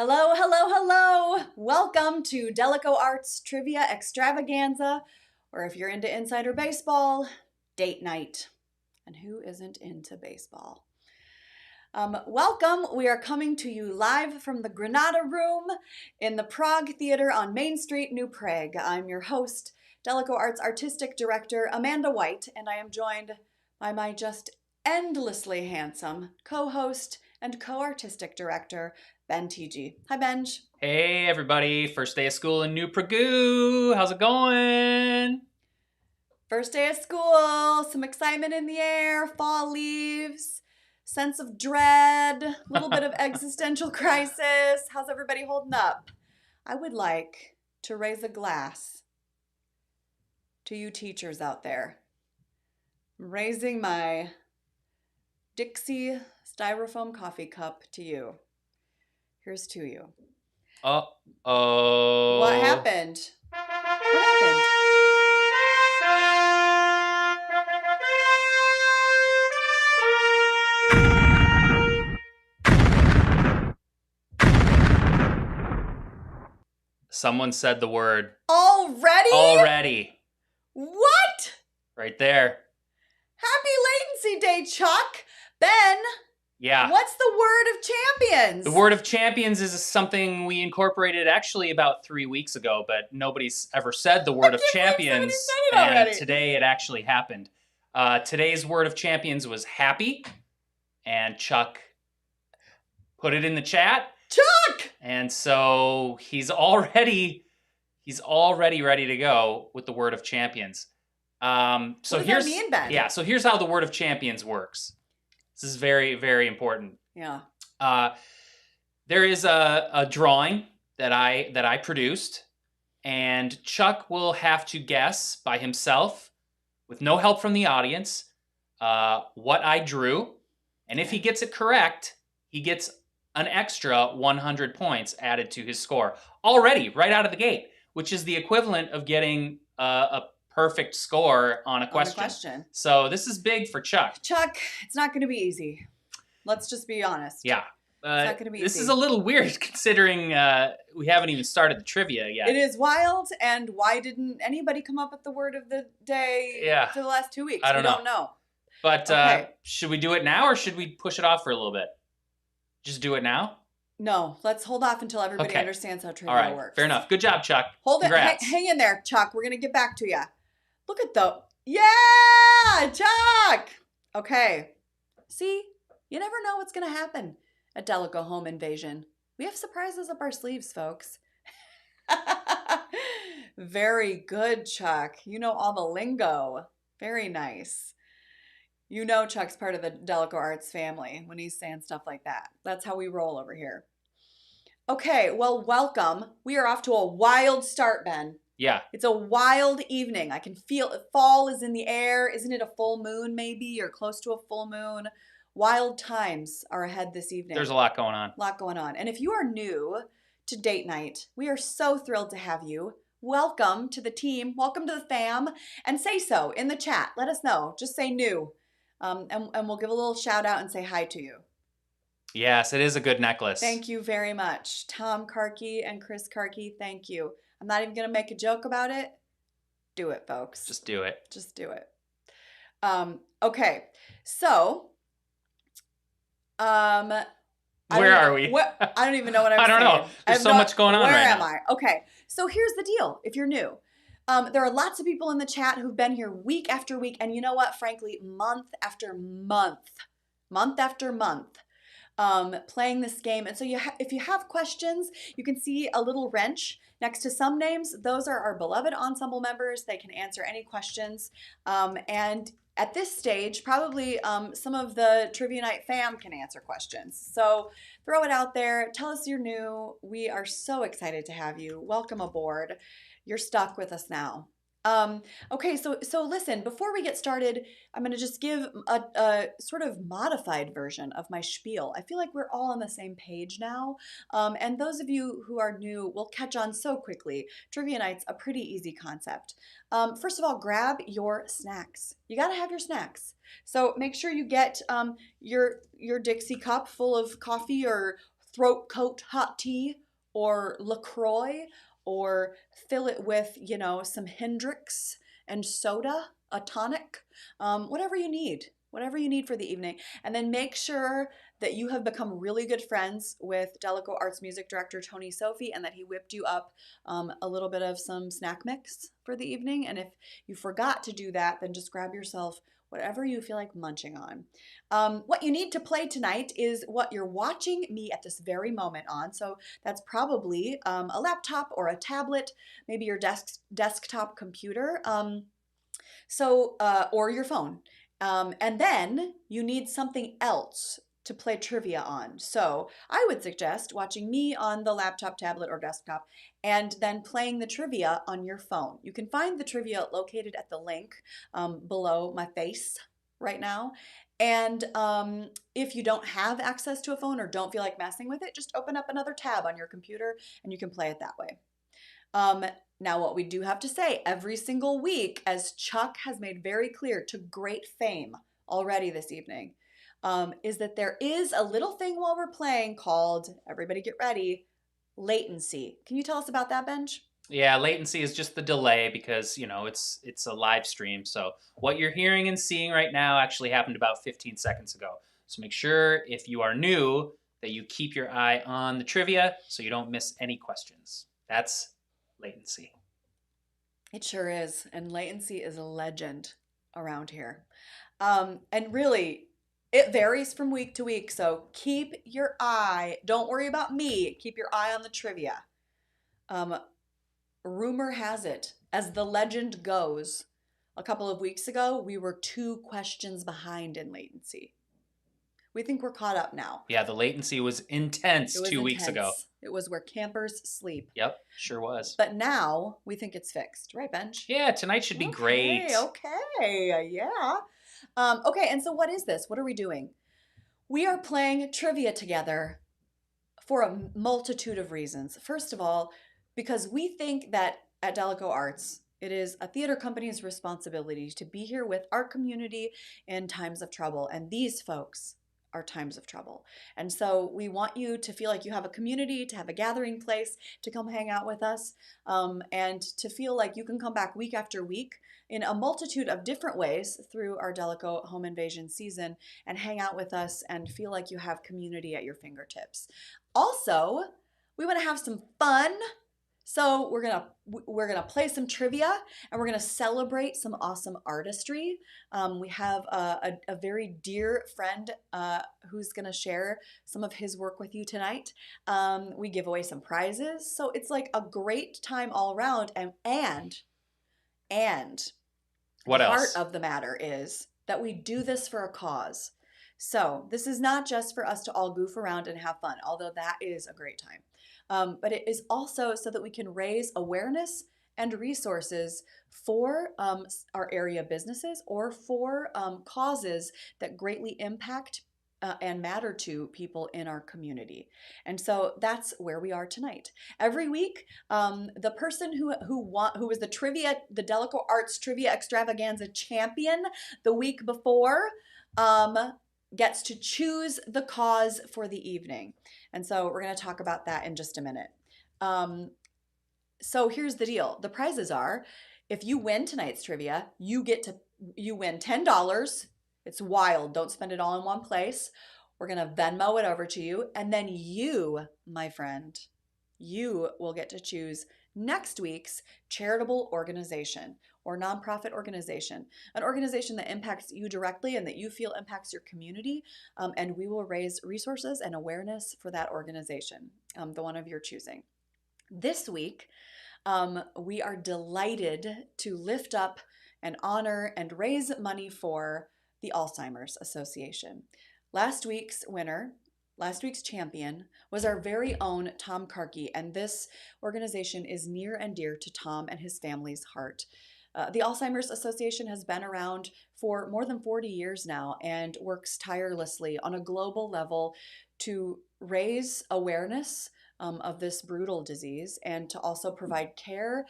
Hello, hello, hello! Welcome to DalekoArts Trivia Extravaganza, or if you're into insider baseball, date night. And who isn't into baseball? Welcome. We are coming to you live from the Granada Room in the Prague Theater on Main Street, New Prague. I'm your host, DalekoArts Artistic Director Amanda White, and I am joined by my just endlessly handsome co-host and co-artistic director, Ben TG. Hi, Benj. Hey, everybody. First day of school in New Prague. How's it going? First day of school, some excitement in the air, fall leaves, sense of dread, a little bit of existential crisis. How's everybody holding up? I would like to raise a glass to you teachers out there. I'm raising my Dixie styrofoam coffee cup to you. Here's to you. Uh-oh. What happened? What happened? Someone said the word. Already? What? Right there. Happy Latency Day, Chuck. Ben. Yeah. What's the word of champions? The word of champions is something we incorporated actually about 3 weeks ago, but nobody's ever said the word of champions. Said it already. And today it actually happened. Today's word of champions was happy, and Chuck put it in the chat. Chuck! And so he's already ready to go with the word of champions. What does that mean, Ben? Yeah, so here's how the word of champions works. This is very, very important. Yeah. There is a drawing that I produced, and Chuck will have to guess by himself, with no help from the audience, what I drew. And if he gets it correct, he gets an extra 100 points added to his score already, right out of the gate, which is the equivalent of getting a perfect score on a question. So this is big for Chuck. Chuck, it's not going to be easy. Let's just be honest. Yeah. It's not going to be easy. This is a little weird considering we haven't even started the trivia yet. It is wild, and why didn't anybody come up with the word of the day for the last 2 weeks? I don't know. But okay. Should we do it now, or should we push it off for a little bit? Just do it now? No, let's hold off until everybody understands how trivia All right, works. Fair enough. Good job, Chuck. Hold Congrats. it. Hang in there, Chuck. We're going to get back to you. Look at yeah, Chuck. Okay. See, you never know what's going to happen at Daleko Home Invasion. We have surprises up our sleeves, folks. Very good, Chuck. You know all the lingo. Very nice. You know Chuck's part of the DalekoArts family when he's saying stuff like that. That's how we roll over here. Okay, well, welcome. We are off to a wild start, Ben. Yeah. It's a wild evening. I can feel it. Fall is in the air. Isn't it a full moon maybe, or close to a full moon? Wild times are ahead this evening. There's a lot going on. And if you are new to date night, we are so thrilled to have you. Welcome to the team. Welcome to the fam. And say so in the chat. Let us know. Just say new. And we'll give a little shout out and say hi to you. Yes, it is a good necklace. Thank you very much. Tom Karki and Chris Karki, thank you. I'm not even going to make a joke about it. Do it, folks. Just do it. Just do it. Okay, so where are we? I don't even know what I'm saying. I don't know. There's so much going on right now. Where am I? Okay, so here's the deal. If you're new, there are lots of people in the chat who've been here week after week, and you know what? Frankly, month after month, playing this game. And so if you have questions, you can see a little wrench next to some names. Those are our beloved ensemble members. They can answer any questions. And at this stage, probably some of the Trivia Night fam can answer questions. So throw it out there. Tell us you're new. We are so excited to have you. Welcome aboard. You're stuck with us now. Okay, so listen, before we get started, I'm going to just give a sort of modified version of my spiel. I feel like we're all on the same page now, and those of you who are new will catch on so quickly. Trivia Night's a pretty easy concept. First of all, grab your snacks. You got to have your snacks. So make sure you get your Dixie cup full of coffee or throat coat hot tea or LaCroix, or fill it with, some Hendrix and soda, a tonic, whatever you need for the evening. And then make sure that you have become really good friends with DalekoArts music director Tony Sophie, and that he whipped you up a little bit of some snack mix for the evening. And if you forgot to do that, then just grab yourself whatever you feel like munching on. What you need to play tonight is what you're watching me at this very moment on. So that's probably a laptop or a tablet, maybe your desktop computer, or your phone. And then you need something else to play trivia on. So I would suggest watching me on the laptop, tablet, or desktop, and then playing the trivia on your phone. You can find the trivia located at the link below my face right now. And if you don't have access to a phone or don't feel like messing with it, just open up another tab on your computer and you can play it that way. Now, what we do have to say every single week, as Chuck has made very clear to great fame already this evening, is that there is a little thing while we're playing called, everybody get ready, latency. Can you tell us about that, Benj? Yeah, latency is just the delay because, it's a live stream. So what you're hearing and seeing right now actually happened about 15 seconds ago. So make sure if you are new that you keep your eye on the trivia so you don't miss any questions. That's latency. It sure is. And latency is a legend around here. And really, it varies from week to week. So keep your eye, don't worry about me, keep your eye on the trivia. Rumor has it, as the legend goes, a couple of weeks ago, we were 2 questions behind in latency. We think we're caught up now. Yeah, the latency was intense 2 weeks ago. It was where campers sleep. Yep, sure was. But now we think it's fixed, right, Benj? Yeah, tonight should be great. Okay, yeah. Okay, and so what is this? What are we doing? We are playing trivia together for a multitude of reasons. First of all, because we think that at DalekoArts, it is a theater company's responsibility to be here with our community in times of trouble. And these folks are times of trouble. And so we want you to feel like you have a community, to have a gathering place, to come hang out with us, and to feel like you can come back week after week in a multitude of different ways through our Daleco Home Invasion season and hang out with us and feel like you have community at your fingertips. Also, we want to have some fun. So we're gonna play some trivia and we're gonna celebrate some awesome artistry. We have a very dear friend who's gonna share some of his work with you tonight. We give away some prizes, so it's like a great time all around. And What the else? heart of the matter is that we do this for a cause. So this is not just for us to all goof around and have fun, although that is a great time. But it is also so that we can raise awareness and resources for our area businesses or for causes that greatly impact and matter to people in our community. And so that's where we are tonight. Every week, the person who was the DalekoArts Trivia Extravaganza champion the week before, gets to choose the cause for the evening. And so we're going to talk about that in just a minute. So here's the deal. The prizes are, if you win tonight's trivia, you win $10. It's wild. Don't spend it all in one place. We're going to Venmo it over to you. And then you, my friend, you will get to choose next week's charitable organization or nonprofit organization, an organization that impacts you directly and that you feel impacts your community. And we will raise resources and awareness for that organization, the one of your choosing. This week, we are delighted to lift up and honor and raise money for the Alzheimer's Association. Last week's champion was our very own Tom Karki, and this organization is near and dear to Tom and his family's heart. The Alzheimer's Association has been around for more than 40 years now and works tirelessly on a global level to raise awareness of this brutal disease and to also provide care,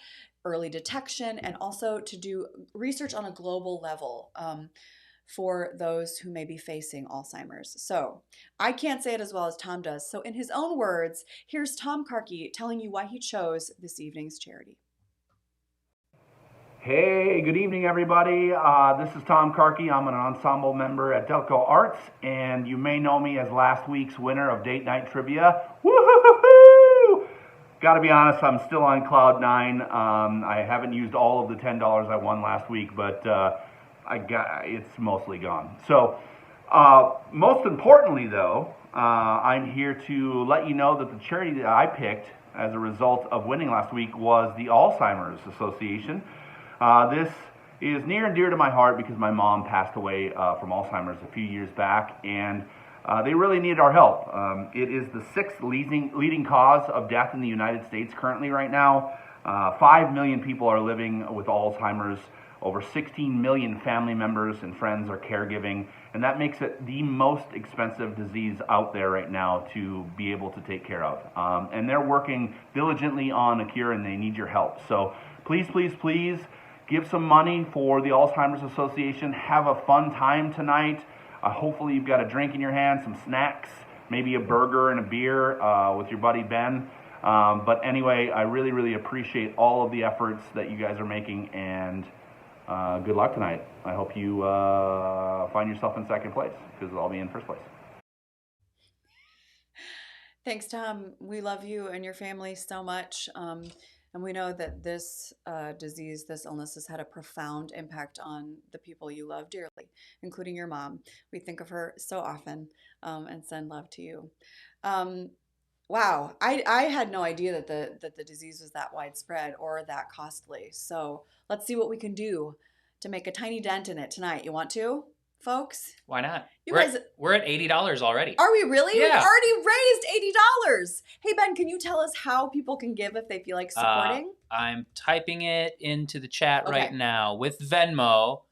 early detection, and also to do research on a global level. for those who may be facing Alzheimer's. So I can't say it as well as Tom does. So in his own words, here's Tom Karki telling you why he chose this evening's charity. Hey, good evening, everybody. This is Tom Karki. I'm an ensemble member at DalekoArts, and you may know me as last week's winner of Date Night Trivia. Woo-hoo-hoo-hoo! Got to be honest, I'm still on cloud nine. I haven't used all of the $10 I won last week, but it's mostly gone. So, most importantly, though, I'm here to let you know that the charity that I picked as a result of winning last week was the Alzheimer's Association. This is near and dear to my heart because my mom passed away from Alzheimer's a few years back, and they really needed our help. It is the sixth leading cause of death in the United States currently right now. 5 million people are living with Alzheimer's. Over 16 million family members and friends are caregiving, and that makes it the most expensive disease out there right now to be able to take care of. And they're working diligently on a cure, and they need your help. So please, please, please, give some money for the Alzheimer's Association. Have a fun time tonight. Hopefully you've got a drink in your hand, some snacks, maybe a burger and a beer with your buddy Ben. But anyway, I really, really appreciate all of the efforts that you guys are making, and good luck tonight. I hope you find yourself in second place, because I'll be in first place. Thanks, Tom. We love you and your family so much. And we know that this disease, this illness has had a profound impact on the people you love dearly, including your mom. We think of her so often and send love to you. Wow, I had no idea that the disease was that widespread or that costly. So let's see what we can do to make a tiny dent in it tonight. You want to, folks? Why not? We're at $80 already. Are we really? Yeah. We've already raised $80. Hey, Ben, can you tell us how people can give if they feel like supporting? I'm typing it into the chat Okay. right now with Venmo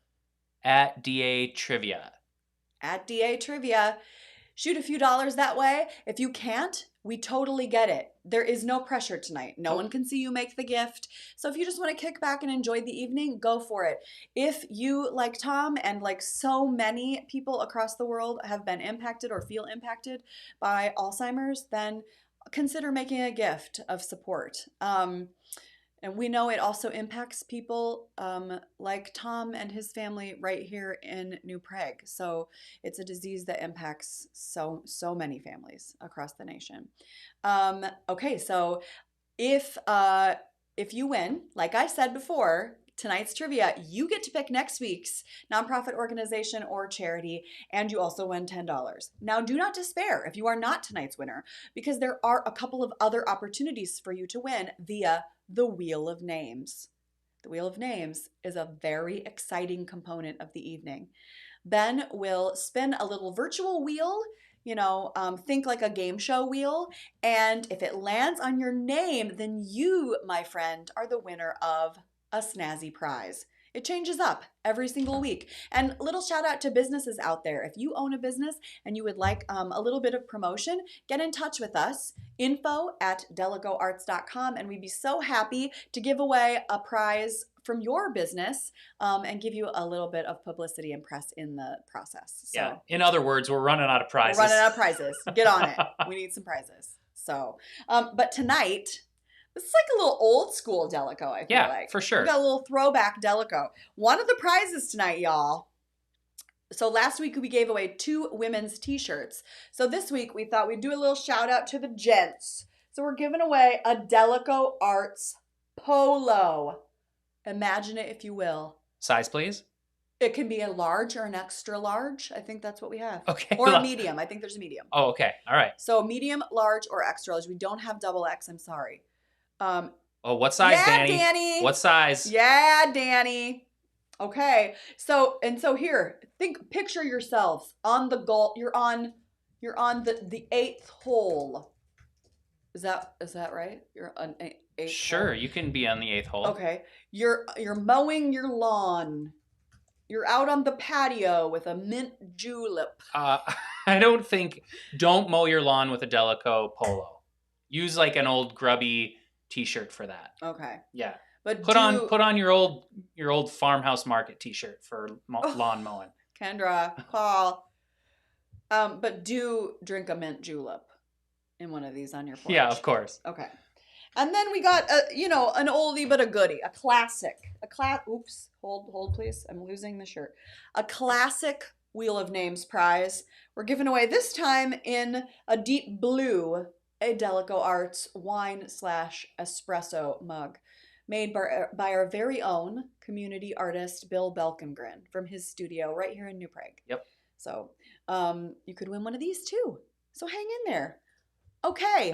at DA Trivia. At DA Trivia. Shoot a few dollars that way. If you can't, we totally get it. There is no pressure tonight. No one can see you make the gift. So if you just want to kick back and enjoy the evening, go for it. If you, like Tom and like so many people across the world, have been impacted or feel impacted by Alzheimer's, then consider making a gift of support. And we know it also impacts people like Tom and his family right here in New Prague. So it's a disease that impacts so many families across the nation. Okay, so if you win, like I said before, tonight's trivia, you get to pick next week's nonprofit organization or charity, and you also win $10. Now, do not despair if you are not tonight's winner, because there are a couple of other opportunities for you to win via the Wheel of Names. The Wheel of Names is a very exciting component of the evening. Ben will spin a little virtual wheel, think like a game show wheel, and if it lands on your name, then you, my friend, are the winner of a snazzy prize. It changes up every single week. And little shout out to businesses out there. If you own a business and you would like a little bit of promotion, get in touch with us, info@DalekoArts.com, and we'd be so happy to give away a prize from your business and give you a little bit of publicity and press in the process. So, yeah. In other words, we're running out of prizes. We're running out of prizes. Get on it. We need some prizes. So, but tonight, this is like a little old school Daleco, I feel like. Yeah, for sure. We got a little throwback Daleco. One of the prizes tonight, y'all. So last week we gave away 2 women's t-shirts. So this week we thought we'd do a little shout out to the gents. So we're giving away a DalekoArts polo. Imagine it if you will. Size, please. It can be a large or an extra large. I think that's what we have. Okay. Or a medium. I think there's a medium. Oh, okay. All right. So medium, large, or extra large. We don't have double X. I'm sorry. What size, yeah, Danny? What size? Yeah, Danny. Okay. So here, picture yourselves on the goal. You're on the 8th hole. Is that right? You're on 8th Sure, hole? you can be on the 8th hole. Okay. You're mowing your lawn. You're out on the patio with a mint julep. Don't mow your lawn with a Daleco polo. Use like an old grubby t-shirt for that. Okay. Yeah. But put on your old farmhouse market t-shirt for lawn mowing. Kendra, call. But do drink a mint julep in one of these on your porch. Yeah, of course. Okay. And then we got an oldie but a goodie, a classic. Oops, hold please. I'm losing the shirt. A classic Wheel of Names prize. We're giving away this time in a deep blue, a DalekoArts wine/espresso mug made by our very own community artist Bill Belkengren from his studio right here in New Prague. Yep. So you could win one of these too. So hang in there. Okay.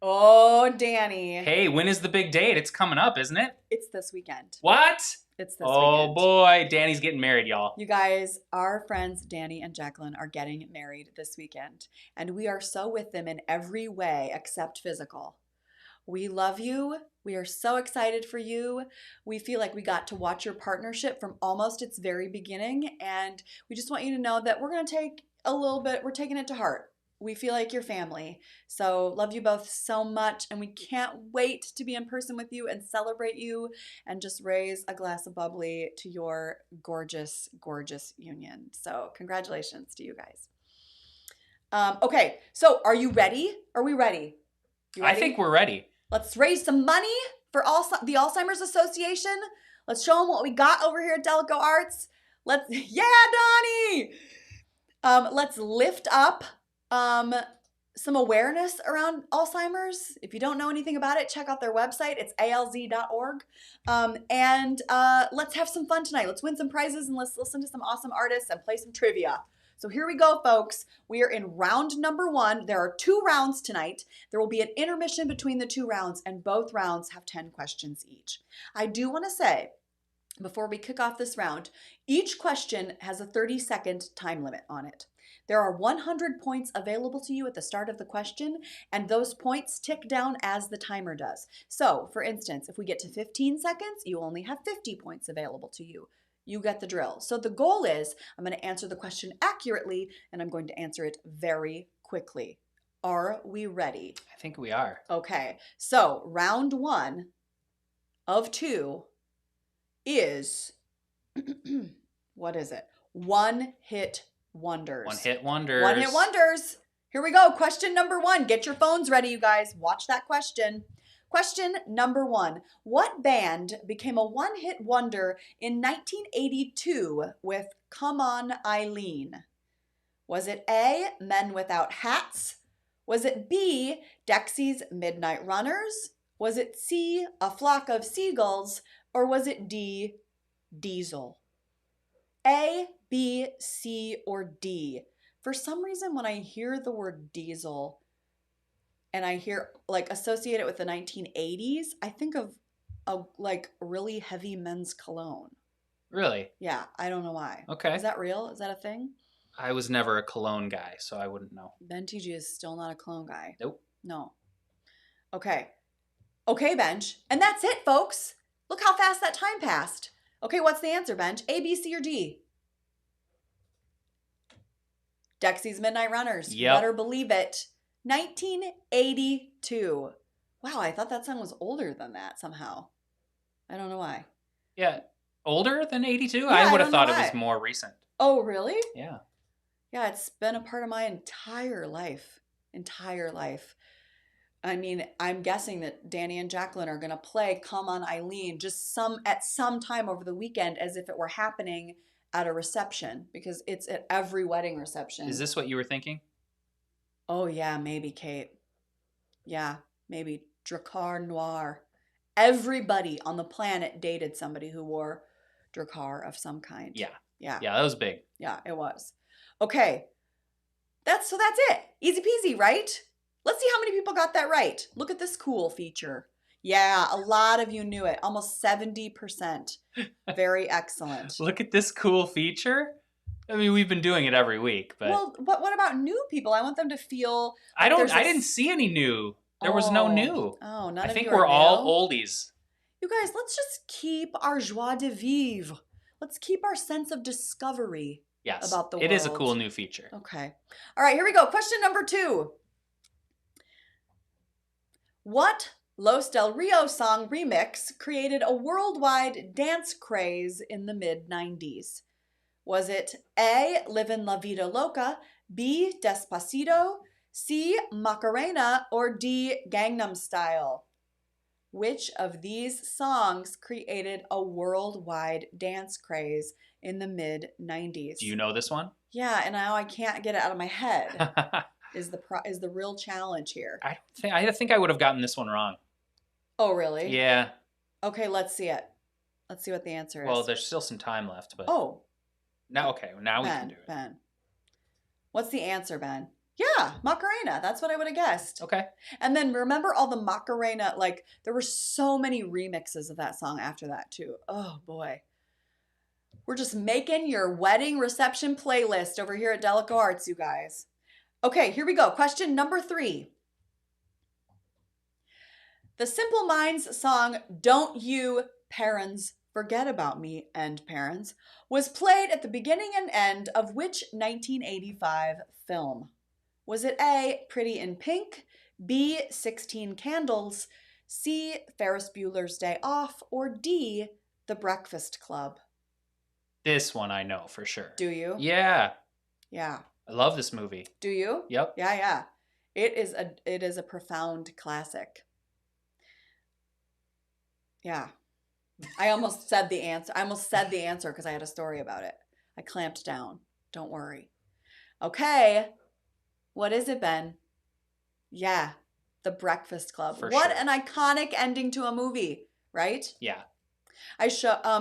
Oh, Danny. Hey, when is the big date? It's coming up, isn't it? It's this weekend. What? It's this Oh weekend. boy, Danny's getting married, y'all. You guys, our friends Danny and Jacqueline are getting married this weekend, and we are so with them in every way except physical. We love you. We are so excited for you. We feel like we got to watch your partnership from almost its very beginning, and we just want you to know that we're going to take we're taking it to heart. We feel like your family. So love you both so much, and we can't wait to be in person with you and celebrate you and just raise a glass of bubbly to your gorgeous, gorgeous union. So congratulations to you guys. Okay, so are you ready? Are we ready? You ready? I think we're ready. Let's raise some money for the Alzheimer's Association. Let's show them what we got over here at DalekoArts. Yeah, Donnie! Let's lift up some awareness around Alzheimer's. If you don't know anything about it, check out their website. It's alz.org. And let's have some fun tonight. Let's win some prizes and let's listen to some awesome artists and play some trivia. So here we go, folks. We are in round number 1. There are 2 rounds tonight. There will be an intermission between the 2 rounds, and both rounds have 10 questions each. I do want to say, before we kick off this round, each question has a 30-second time limit on it. There are 100 points available to you at the start of the question, and those points tick down as the timer does. So, for instance, if we get to 15 seconds, you only have 50 points available to you. You get the drill. So the goal is I'm going to answer the question accurately, and I'm going to answer it very quickly. Are we ready? I think we are. Okay, so round 1 of 2 is, what is it? One-hit wonders. One-hit wonders. One-hit wonders. Here we go. Question number 1. Get your phones ready, you guys. Watch that question. Question number 1. What band became a one-hit wonder in 1982 with Come On Eileen? Was it A, Men Without Hats? Was it B, Dexy's Midnight Runners? Was it C, A Flock of Seagulls? Or was it D, Diesel? A, B, C, or D? For some reason, when I hear the word diesel and I hear associate it with the 1980s, I think of a really heavy men's cologne. Really? Yeah, I don't know why. Okay. Is that real? Is that a thing? I was never a cologne guy, so I wouldn't know. Ben TG is still not a cologne guy. Nope. No. Okay. Okay, Benj. And that's it, folks. Look how fast that time passed. Okay, what's the answer, Benj? A, B, C, or D? Dexy's Midnight Runners. Yep. You better believe it. 1982. Wow, I thought that song was older than that somehow. I don't know why. Yeah. Older than 82? Yeah, I would I have don't know thought it why. was more recent. Oh, really? Yeah. Yeah, it's been a part of my entire life. Entire life. I mean, I'm guessing that Danny and Jacqueline are going to play Come On Eileen just at some time over the weekend as if it were happening at a reception, because it's at every wedding reception. Is this what you were thinking? Oh, yeah, maybe, Kate. Yeah, maybe. Drakkar Noir. Everybody on the planet dated somebody who wore Drakkar of some kind. Yeah. Yeah. Yeah, that was big. Yeah, it was. Okay. That's it. Easy peasy, right? Let's see how many people got that right. Look at this cool feature. Yeah, a lot of you knew it. Almost 70%. Very excellent. Look at this cool feature. I mean, we've been doing it every week, but Well, what about new people? I want them to feel I there's didn't see any new. There was no new. Oh, none I of think you are we're all new? oldies. You guys, let's just keep our joie de vivre. Let's keep our sense of discovery Yes. about the It is a world. cool new feature. Okay. All right, here we go. Question number 2. What Los Del Rio song remix created a worldwide dance craze in the mid-90s? Was it A, Livin' La Vida Loca, B, Despacito, C, Macarena, or D, Gangnam Style? Which of these songs created a worldwide dance craze in the mid-90s? Do you know this one? Yeah, and now I can't get it out of my head. Is the real challenge here. I think I would have gotten this one wrong. Oh, really? Yeah. Okay, let's see it. Let's see what the answer is. Well, there's still some time left, but Oh, now we can do it. Ben. What's the answer, Ben? Yeah, Macarena. That's what I would have guessed. Okay. And then remember all the Macarena, like there were so many remixes of that song after that too. Oh boy. We're just making your wedding reception playlist over here at DalekoArts, you guys. Okay, here we go. Question number 3. The Simple Minds song Don't You Parents Forget About Me, End Parents, was played at the beginning and end of which 1985 film? Was it A, Pretty in Pink, B, 16 Candles, C, Ferris Bueller's Day Off, or D, The Breakfast Club? This one I know for sure. Do you? Yeah. Yeah. I love this movie. Do you? Yep. Yeah. It is a profound classic. Yeah. I almost said the answer. Because I had a story about it. I clamped down. Don't worry. Okay. What is it, Ben? Yeah. The Breakfast Club. For What sure. an iconic ending to a movie, right? Yeah. I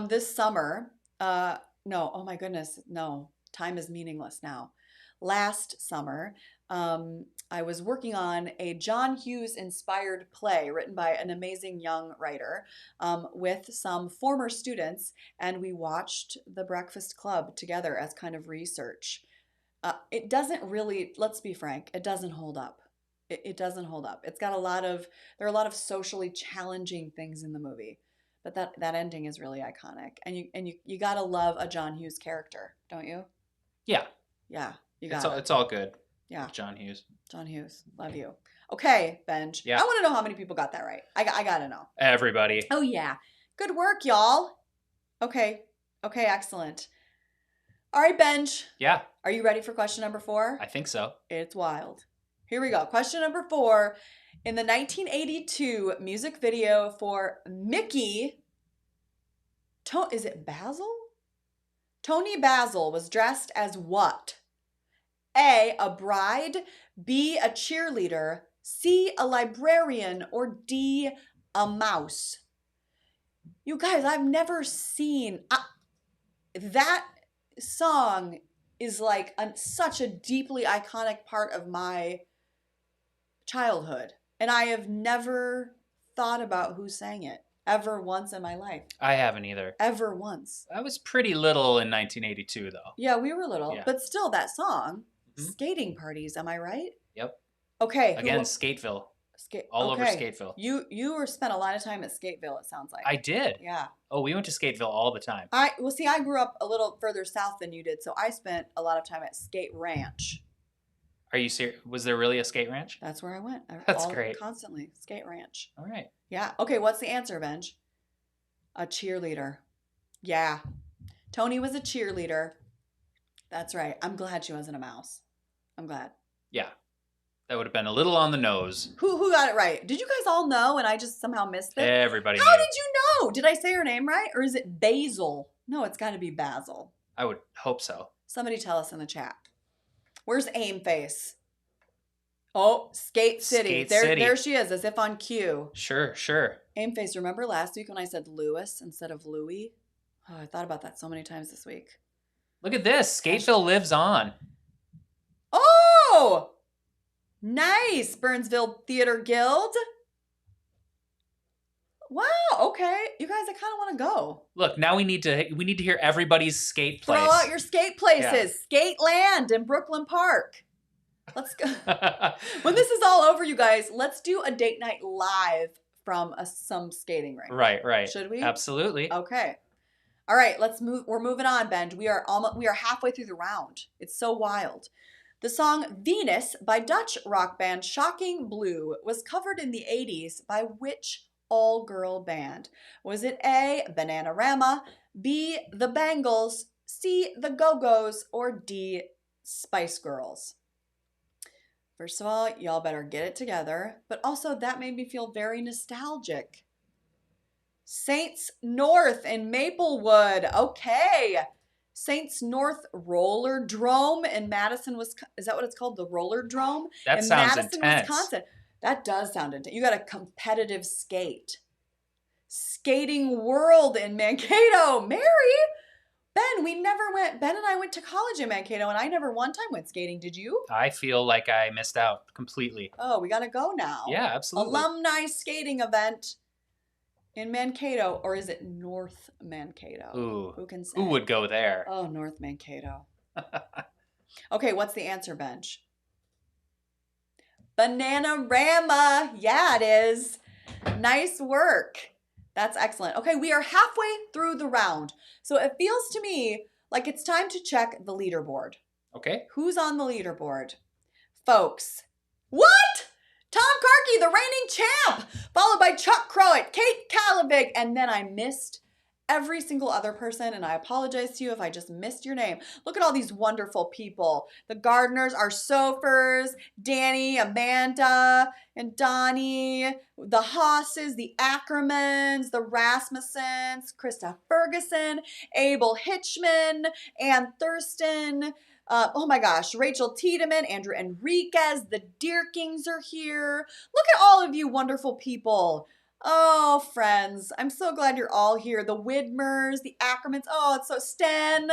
this summer, no, oh my goodness, no. Time is meaningless now. Last summer, I was working on a John Hughes inspired play written by an amazing young writer with some former students, and we watched The Breakfast Club together as kind of research. It doesn't really, let's be frank, it doesn't hold up. It doesn't hold up. There are a lot of socially challenging things in the movie, but that ending is really iconic. And you gotta love a John Hughes character, don't you? Yeah. Yeah, you got it. It's all good. Yeah. John Hughes. John Hughes, love you. Okay, Benj. Yeah. I want to know how many people got that right. I gotta know. Everybody. Oh yeah, good work, y'all. Okay, excellent. All right, Benj. Yeah. Are you ready for question number 4? I think so. It's wild. Here we go. Question number 4. In the 1982 music video for Mickey, is it Basil? Tony Basil was dressed as what? A, a bride, B, a cheerleader, C, a librarian, or D, a mouse? You guys, I've never seen that song is like such a deeply iconic part of my childhood, and I have never thought about who sang it ever once in my life. I haven't either. Ever once. I was pretty little in 1982 though. Yeah, we were little, Yeah. but still that song, Mhm. Skating Parties, am I right? Yep. Okay. Again, Skateville. Over Skateville. You were spent a lot of time at Skateville, it sounds like. I did. Yeah. Oh, we went to Skateville all the time. I grew up a little further south than you did, so I spent a lot of time at Skate Ranch. Are you serious? Was there really a skate ranch? That's where I went. That's great. Constantly. Skate Ranch. All right. Yeah. Okay, what's the answer, Benj? A cheerleader. Yeah. Tony was a cheerleader. That's right. I'm glad she wasn't a mouse. I'm glad. Yeah. That would have been a little on the nose. Who got it right? Did you guys all know and I just somehow missed it? Everybody How knew. did you know? Did I say her name right? Or is it Basil? No, it's got to be Basil. I would hope so. Somebody tell us in the chat. Where's Aim Face? Oh, Skate City. Skate City. There she is, as if on cue. Sure. Aim Face, remember last week when I said Lewis instead of Louie? Oh, I thought about that so many times this week. Look at this. Skateville lives on. Oh! Nice! Burnsville Theater Guild. Wow, okay. You guys, I kind of want to go. Look, now we need to hear everybody's skate place. Throw out your skate places. Skate Land in Brooklyn Park. Let's go. When this is all over, you guys, let's do a date night live from some skating rink. Right. Should we? Absolutely. Okay. All right, let's move. We're moving on, Ben. We are halfway through the round. It's so wild. The song Venus by Dutch rock band Shocking Blue was covered in the 80s by which all-girl band? Was it A, Bananarama, B, The Bangles, C, the Go-Go's, or D, Spice Girls? First of all, y'all better get it together, but also that made me feel very nostalgic. Saints North in Maplewood. Okay. Saints North Roller Drome in Madison, Wisconsin. Is that what it's called? The Roller Drome? That in sounds Madison, intense. Wisconsin. That does sound intense. You got a competitive skate. Skating World in Mankato. Mary, Ben, we never went. Ben and I went to college in Mankato, and I never one time went skating. Did you? I feel like I missed out completely. Oh, we got to go now. Yeah, absolutely. Alumni skating event in Mankato, or is it North Mankato? Ooh, who can say? Who would go there? Oh, North Mankato. Okay, what's the answer, Bench? Bananarama. Yeah, it is. Nice work. That's excellent. Okay, we are halfway through the round. So it feels to me like it's time to check the leaderboard. Okay. Who's on the leaderboard? Folks. What? Tom Karki, the reigning champ, followed by Chuck Crowett, Kate Kalavig, and then I missed every single other person, and I apologize to you if I just missed your name. Look at all these wonderful people. The Gardners, our Sofers, Danny, Amanda, and Donnie, the Hosses, the Ackermans, the Rasmussens, Krista Ferguson, Abel Hitchman, Ann Thurston, oh my gosh, Rachel Tiedemann, Andrew Enriquez, the Deerkings are here. Look at all of you wonderful people. Oh, friends, I'm so glad you're all here. The Widmers, the Ackermans. Oh, it's so Sten.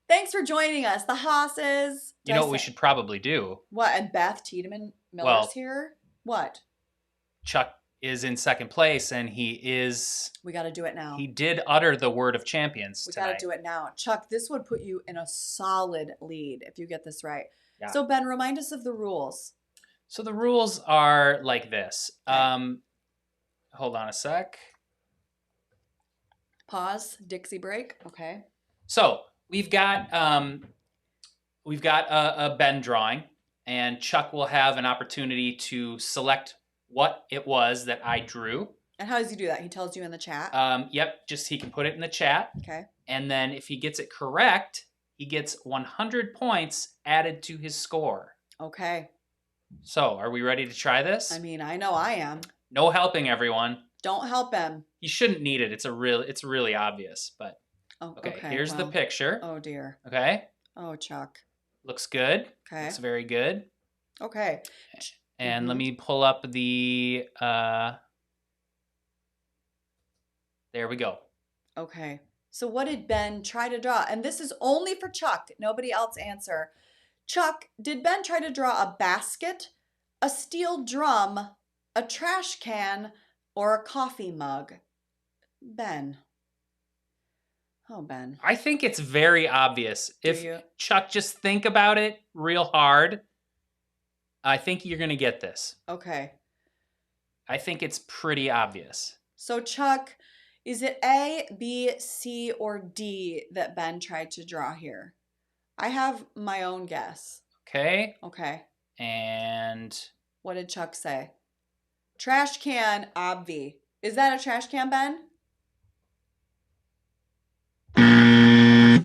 Thanks for joining us. The Hosses. You know what we should probably do? What? And Beth Tiedemann Miller's here? What? Chuck is in second place, and we got to do it now. He did utter the word of champions We tonight. got to do it now. Chuck, this would put you in a solid lead if you get this right. Yeah. So, Ben, remind us of the rules. So the rules are like this. Okay. Hold on a sec. Pause. Dixie break. Okay. So we've got a Ben drawing, and Chuck will have an opportunity to select what it was that I drew. And how does he do that? He tells you in the chat? Yep, just he can put it in the chat. Okay. And then if he gets it correct, he gets 100 points added to his score. Okay. So, are we ready to try this? I mean, I know I am. No helping, everyone. Don't help him. You shouldn't need it. It's really obvious, but Oh, okay. okay. Here's the picture. Oh dear. Okay. Oh, Chuck. Looks good. Okay. Looks very good. Okay. And let me pull up the there we go. Okay. So what did Ben try to draw? And this is only for Chuck. Nobody else answer. Chuck, did Ben try to draw a basket, a steel drum, a trash can, or a coffee mug? Ben. Oh, Ben. I think it's very obvious. If you? Chuck, just think about it real hard. I think you're going to get this. Okay. I think it's pretty obvious. So, Chuck, is it A, B, C, or D that Ben tried to draw here? I have my own guess. Okay. Okay. And What did Chuck say? Trash can, obvi. Is that a trash can, Ben?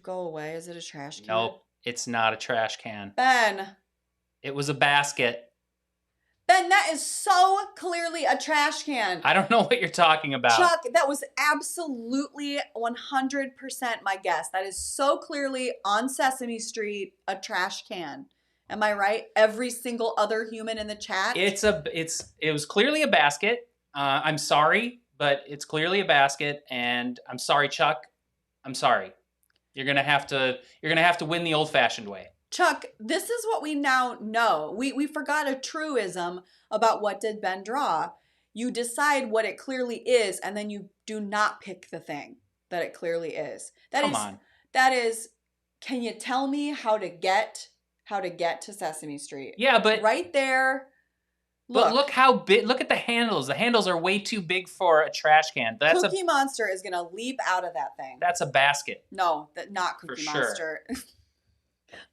Go away. Is it a trash can? nope, it's not a trash can. Ben. It was a basket. Ben, that is so clearly a trash can. I don't know what you're talking about. Chuck, that was absolutely 100% my guess. That is so clearly on Sesame Street a trash can. Am I right? Every single other human in the chat? It was clearly a basket. I'm sorry, but it's clearly a basket, and I'm sorry, Chuck. I'm sorry. You're gonna have to win the old-fashioned way. Chuck, this is what we now know. We forgot a truism about what did Ben draw. You decide what it clearly is, and then you do not pick the thing that it clearly is. Come on. That is, can you tell me how to get to Sesame Street? Yeah, but right there. But look how big. Look at the handles. The handles are way too big for a trash can. Cookie Monster is gonna leap out of that thing. That's a basket. No, not Cookie Monster. Sure.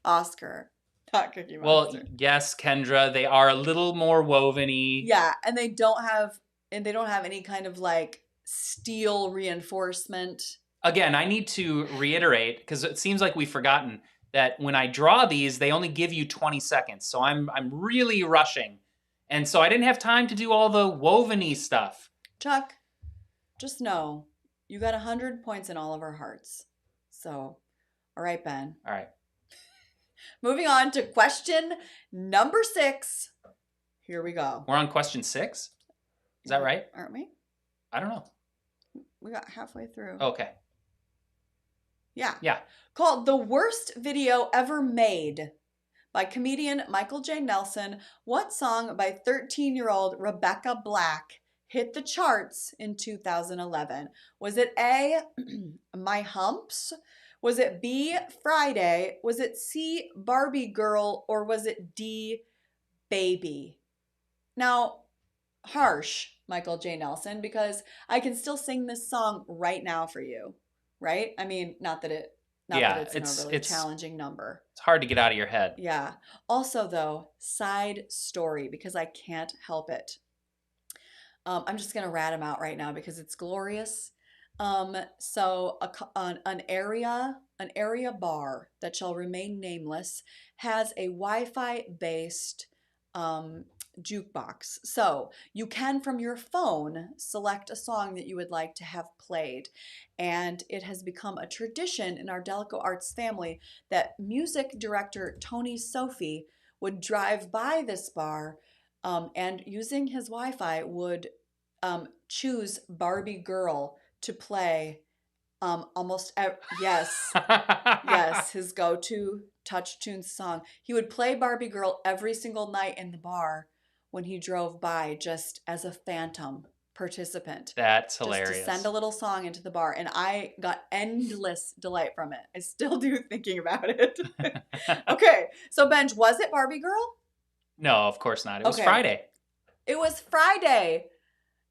Oscar, not Cookie Monster. Well, yes, Kendra, they are a little more woven-y. Yeah, and they don't have any kind of like steel reinforcement. Again, I need to reiterate, because it seems like we've forgotten that when I draw these, they only give you 20 seconds. So I'm really rushing. And so I didn't have time to do all the woven-y stuff. Chuck, just know you got 100 points in all of our hearts. So, all right, Ben. All right. Moving on to question number 6. Here we go. We're on question 6? Is that right? Aren't we? I don't know. We got halfway through. Okay. Yeah. Yeah. Called The Worst Video Ever Made by comedian Michael J. Nelson. What song by 13-year-old Rebecca Black hit the charts in 2011? Was it A, My Humps? Was it B, Friday? Was it C, Barbie Girl? Or was it D, Baby? Now, harsh, Michael J. Nelson, because I can still sing this song right now for you, right? I mean, not that it's an overly challenging number. It's hard to get out of your head. Yeah. Also, though, side story, because I can't help it. I'm just going to rat him out right now because it's glorious. So an area bar that shall remain nameless has a Wi-Fi based jukebox. So you can, from your phone, select a song that you would like to have played. And it has become a tradition in our DalekoArts family that music director Tony Sophie would drive by this bar and using his Wi-Fi would choose Barbie Girl to play yes, his go-to touch tune song. He would play Barbie Girl every single night in the bar when he drove by, just as a phantom participant. That's hilarious. Just to send a little song into the bar, and I got endless delight from it. I still do, thinking about it. Okay, so Benj, was it Barbie Girl? No, of course not. It was Friday. It was Friday.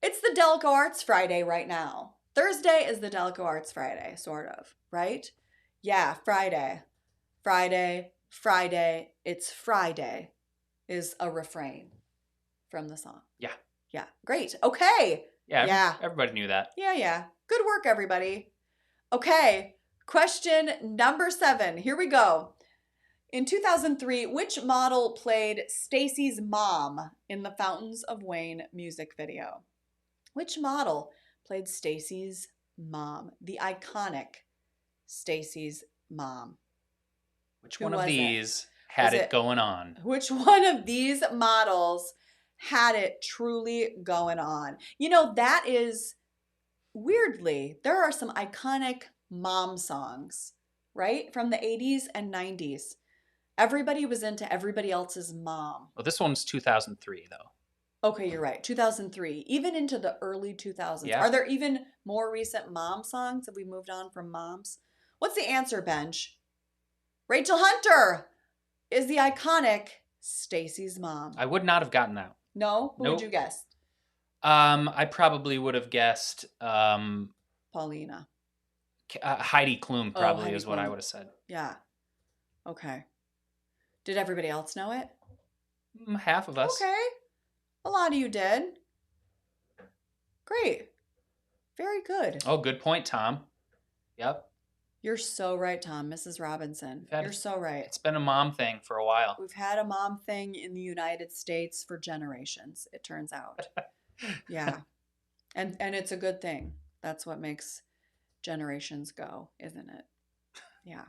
It's the DalekoArts Friday right now. Thursday is the DalekoArts Friday, sort of, right? Yeah, Friday. Friday, Friday, it's Friday is a refrain from the song. Yeah. Yeah, great. Okay. Yeah. Everybody knew that. Yeah. Good work, everybody. Okay, question number 7. Here we go. In 2003, which model played Stacy's mom in the Fountains of Wayne music video? Which model played Stacy's mom, the iconic Stacy's mom? Which one of these had it going on? Which one of these models had it truly going on? You know, that is, weirdly, there are some iconic mom songs, right? From the 80s and 90s. Everybody was into everybody else's mom. Well, this one's 2003, though. Okay, you're right. 2003, even into the early 2000s. Yeah. Are there even more recent mom songs? Have we moved on from moms? What's the answer, Benj? Rachel Hunter is the iconic Stacy's mom. I would not have gotten that. No? Who Nope. would you guess? I probably would have guessed Paulina. Heidi Klum probably Heidi is what I Klum. would have said. Yeah. Okay. Did everybody else know it? Half of us. Okay. A lot of you did. Great. Very good. Oh, good point, Tom. Yep. You're so right, Tom. Mrs. Robinson. You're so right. It's been a mom thing for a while. We've had a mom thing in the United States for generations, it turns out. Yeah. And it's a good thing. That's what makes generations go, isn't it? Yeah.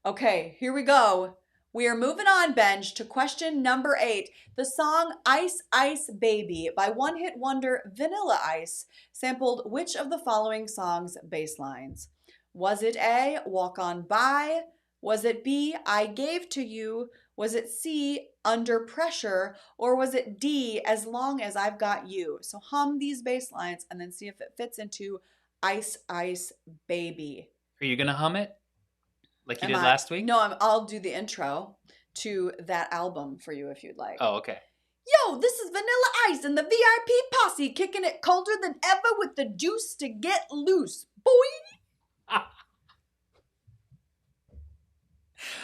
Okay, here we go. We are moving on, Benj, to question number 8. The song Ice Ice Baby by one-hit wonder Vanilla Ice sampled which of the following songs' bass lines? Was it A, Walk On By? Was it B, I Gave To You? Was it C, Under Pressure? Or was it D, As Long As I've Got You? So hum these bass lines and then see if it fits into Ice Ice Baby. Are you going to hum it? Like you did last week? No, I'll do the intro to that album for you if you'd like. Oh, okay. Yo, this is Vanilla Ice and the VIP posse kicking it colder than ever with the juice to get loose. Boy!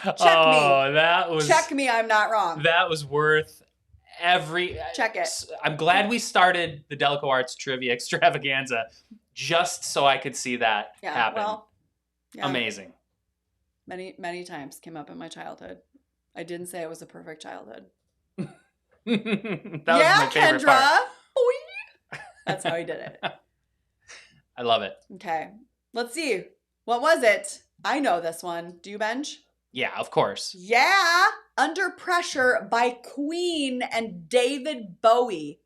Check me. Check me, I'm not wrong. That was worth Check it. I'm glad we started the DalekoArts trivia extravaganza just so I could see that happen. Well, yeah. Amazing. Many, many times came up in my childhood. I didn't say it was a perfect childhood. That was my favorite Kendra. part. Boing. That's how he did it. I love it. Okay. Let's see. What was it? I know this one. Do you, Benj? Yeah, of course. Yeah. Under Pressure by Queen and David Bowie.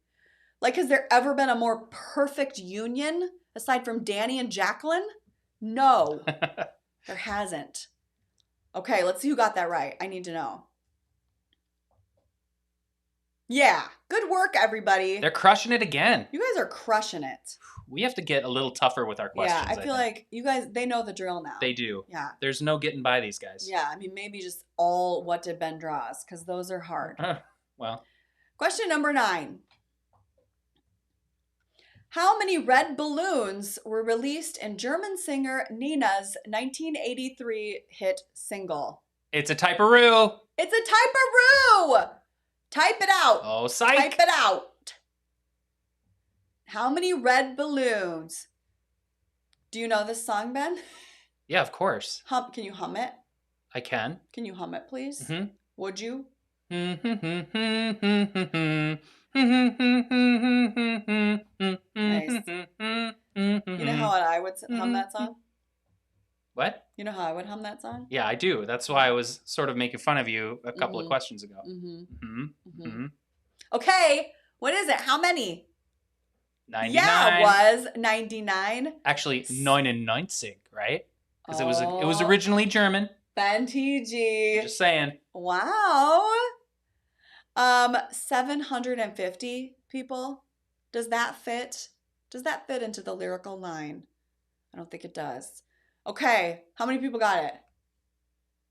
Like, has there ever been a more perfect union aside from Danny and Jacqueline? No, there hasn't. Okay, let's see who got that right. I need to know. Yeah, good work, everybody. They're crushing it again. You guys are crushing it. We have to get a little tougher with our questions. Yeah, I feel like you guys, they know the drill now. They do. Yeah. There's no getting by these guys. Yeah, I mean, maybe just all what did Ben draws, because those are hard. Well. Question number 9. How many red balloons were released in German singer Nina's 1983 hit single? It's a type-a-roo. It's a type-a-roo. Type it out. Oh, psych. Type it out. How many red balloons? Do you know this song, Ben? Yeah, of course. Can you hum it? I can. Can you hum it, please? Mm-hmm. Would you? Nice. You know how I would hum that song? What? You know how I would hum that song? Yeah, I do. That's why I was sort of making fun of you a couple of questions ago. Okay, what is it? How many? 99. Yeah, it was 99. Actually, 99, right? Because it was originally German. Ben TG. Just saying. Wow. 750 people. Does that fit? Does that fit into the lyrical line? I don't think it does. Okay, how many people got it?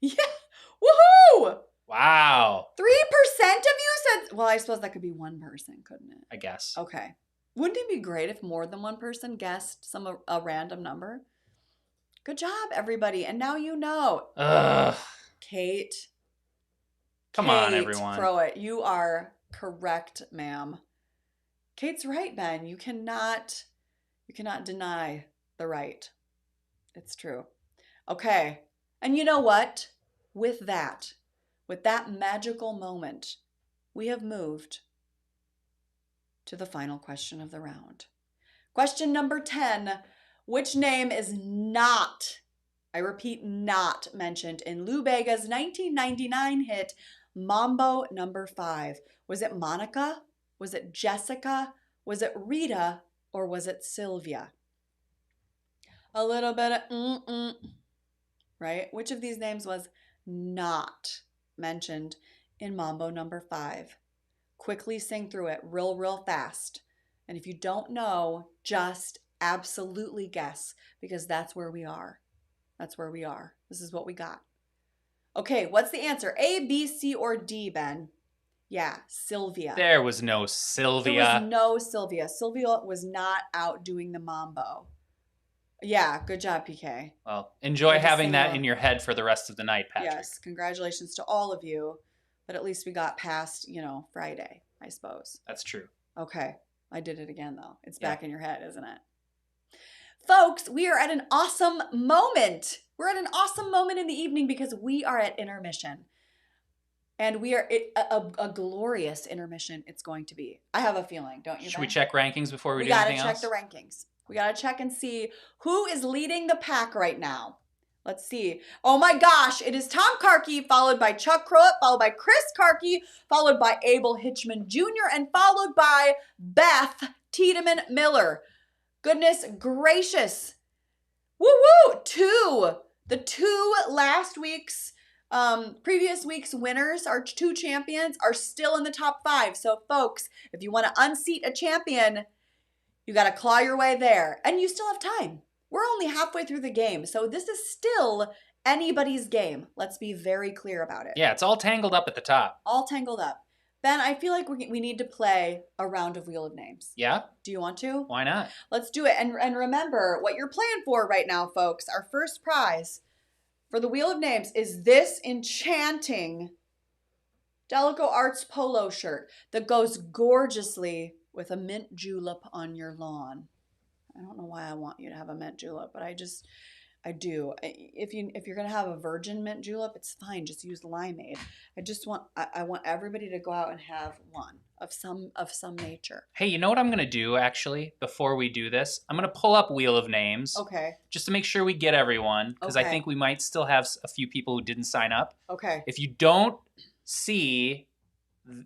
Yeah, woohoo! Wow. 3% of you said, well, I suppose that could be one person, couldn't it? I guess. Okay. Wouldn't it be great if more than one person guessed a random number? Good job, everybody. And now you know. Ugh. Kate. Come on, everyone. Pruitt, you are correct, ma'am. Kate's right, Ben. You cannot deny the right. It's true. Okay. And you know what? With that magical moment, we have moved to the final question of the round. Question number 10. Which name is not, I repeat, not mentioned in Lou Bega's 1999 hit Mambo No. 5? Was it Monica? Was it Jessica? Was it Rita? Or was it Sylvia? A little bit of right? Which of these names was not mentioned in Mambo No. 5? Quickly sing through it real fast. And if you don't know, just absolutely guess, because that's where we are. That's where we are. This is what we got. Okay, what's the answer? A, B, C, or D, Ben? Yeah, Sylvia. There was no Sylvia. There was no Sylvia. Sylvia was not out doing the mambo. Yeah, good job, PK. Well, enjoy having that in your head for the rest of the night, Patrick. Yes, congratulations to all of you. But at least we got past, Friday, I suppose. That's true. Okay, I did it again, though. It's back in your head, isn't it? Folks, we are at an awesome moment. We're at an awesome moment in the evening because we are at intermission. And we are a glorious intermission it's going to be. I have a feeling, don't you? Should we check rankings before we do anything else? We got to check the rankings. We got to check and see who is leading the pack right now. Let's see. Oh my gosh, it is Tom Karki, followed by Chuck Pruitt, followed by Chris Karki, followed by Abel Hitchman Jr., and followed by Beth Tiedemann Miller. Goodness gracious. Woo-woo! The two last week's, previous week's winners, our two champions, are still in the top 5. So folks, if you want to unseat a champion, you got to claw your way there. And you still have time. We're only halfway through the game. So this is still anybody's game. Let's be very clear about it. Yeah, it's all tangled up at the top. All tangled up. Ben, I feel like we need to play a round of Wheel of Names. Yeah? Do you want to? Why not? Let's do it. And remember, what you're playing for right now, folks, our first prize for the Wheel of Names is this enchanting DalekoArts polo shirt that goes gorgeously with a mint julep on your lawn. I don't know why I want you to have a mint julep, but I do. If you're gonna have a virgin mint julep, it's fine. Just use limeade. I want everybody to go out and have one of some nature. Hey, you know what I'm gonna do actually before we do this? I'm gonna pull up Wheel of Names. Okay. Just to make sure we get everyone, because I Okay. think we might still have a few people who didn't sign up. Okay. If you don't see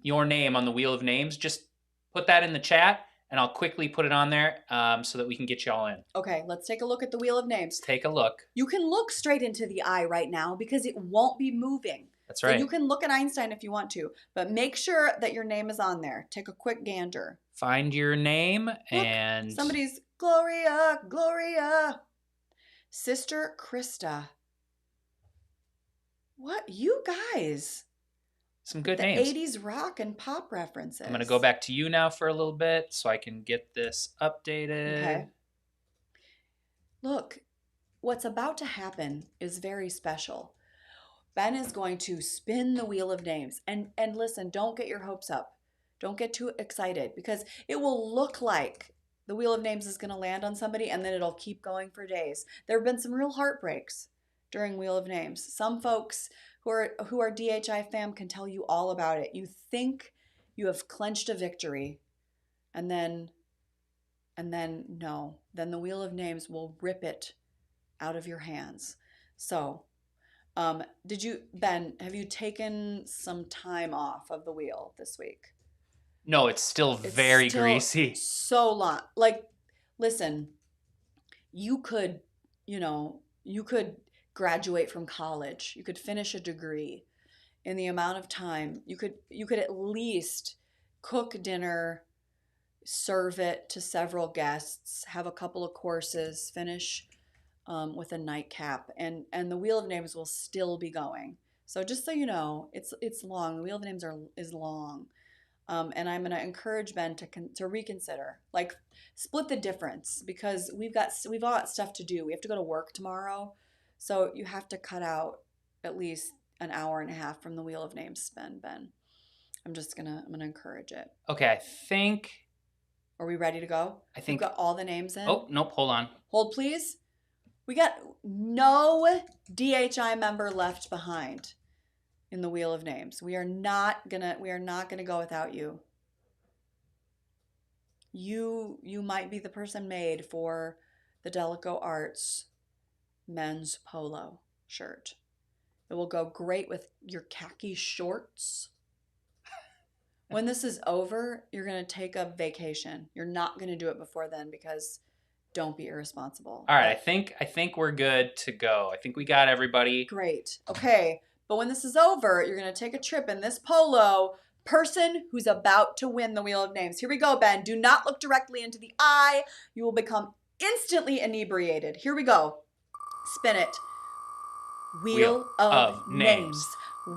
your name on the Wheel of Names, just put that in the chat, and I'll quickly put it on there so that we can get you all in. Okay. Let's take a look at the Wheel of Names. Let's take a look. You can look straight into the eye right now because it won't be moving. That's right. So you can look at Einstein if you want to, but make sure that your name is on there. Take a quick gander. Find your name. Look, and somebody's Gloria. Sister Krista. What? You guys. some good The names. 80s rock and pop references. I'm going to go back to you now for a little bit so I can get this updated. Okay. Look, what's about to happen is very special. Ben is going to spin the Wheel of Names. And listen, don't get your hopes up. Don't get too excited because it will look like the Wheel of Names is going to land on somebody and then it'll keep going for days. There have been some real heartbreaks during Wheel of Names. Some folks who are DHI fam can tell you all about it. You think you have clenched a victory and then no. Then the Wheel of Names will rip it out of your hands. So, Ben, have you taken some time off of the wheel this week? No, it's still very greasy. So long. Like, listen, you could graduate from college. You could finish a degree in the amount of time. You could at least cook dinner, serve it to several guests, have a couple of courses, finish with a nightcap, and the Wheel of Names will still be going. So just so you know, it's long. The Wheel of Names is long, and I'm going to encourage Ben to reconsider, like split the difference because we've all got stuff to do. We have to go to work tomorrow, so you have to cut out at least an hour and a half from the Wheel of Names spend, Ben. I'm gonna encourage it. Okay, I think. Are we ready to go? I think. We've got all the names in. Oh, nope, hold on. Hold, please. We got no DHI member left behind in the Wheel of Names. We are not gonna go without you. You might be the person made for the DalekoArts men's polo shirt. It will go great with your khaki shorts. When this is over, you're going to take a vacation. You're not going to do it before then because don't be irresponsible. All right, I think we're good to go. I think we got everybody. Great. Okay. But when this is over, you're going to take a trip in this polo. Person who's about to win the Wheel of Names. Here we go, Ben. Do not look directly into the eye. You will become instantly inebriated. Here we go. Spin it. Wheel of Names.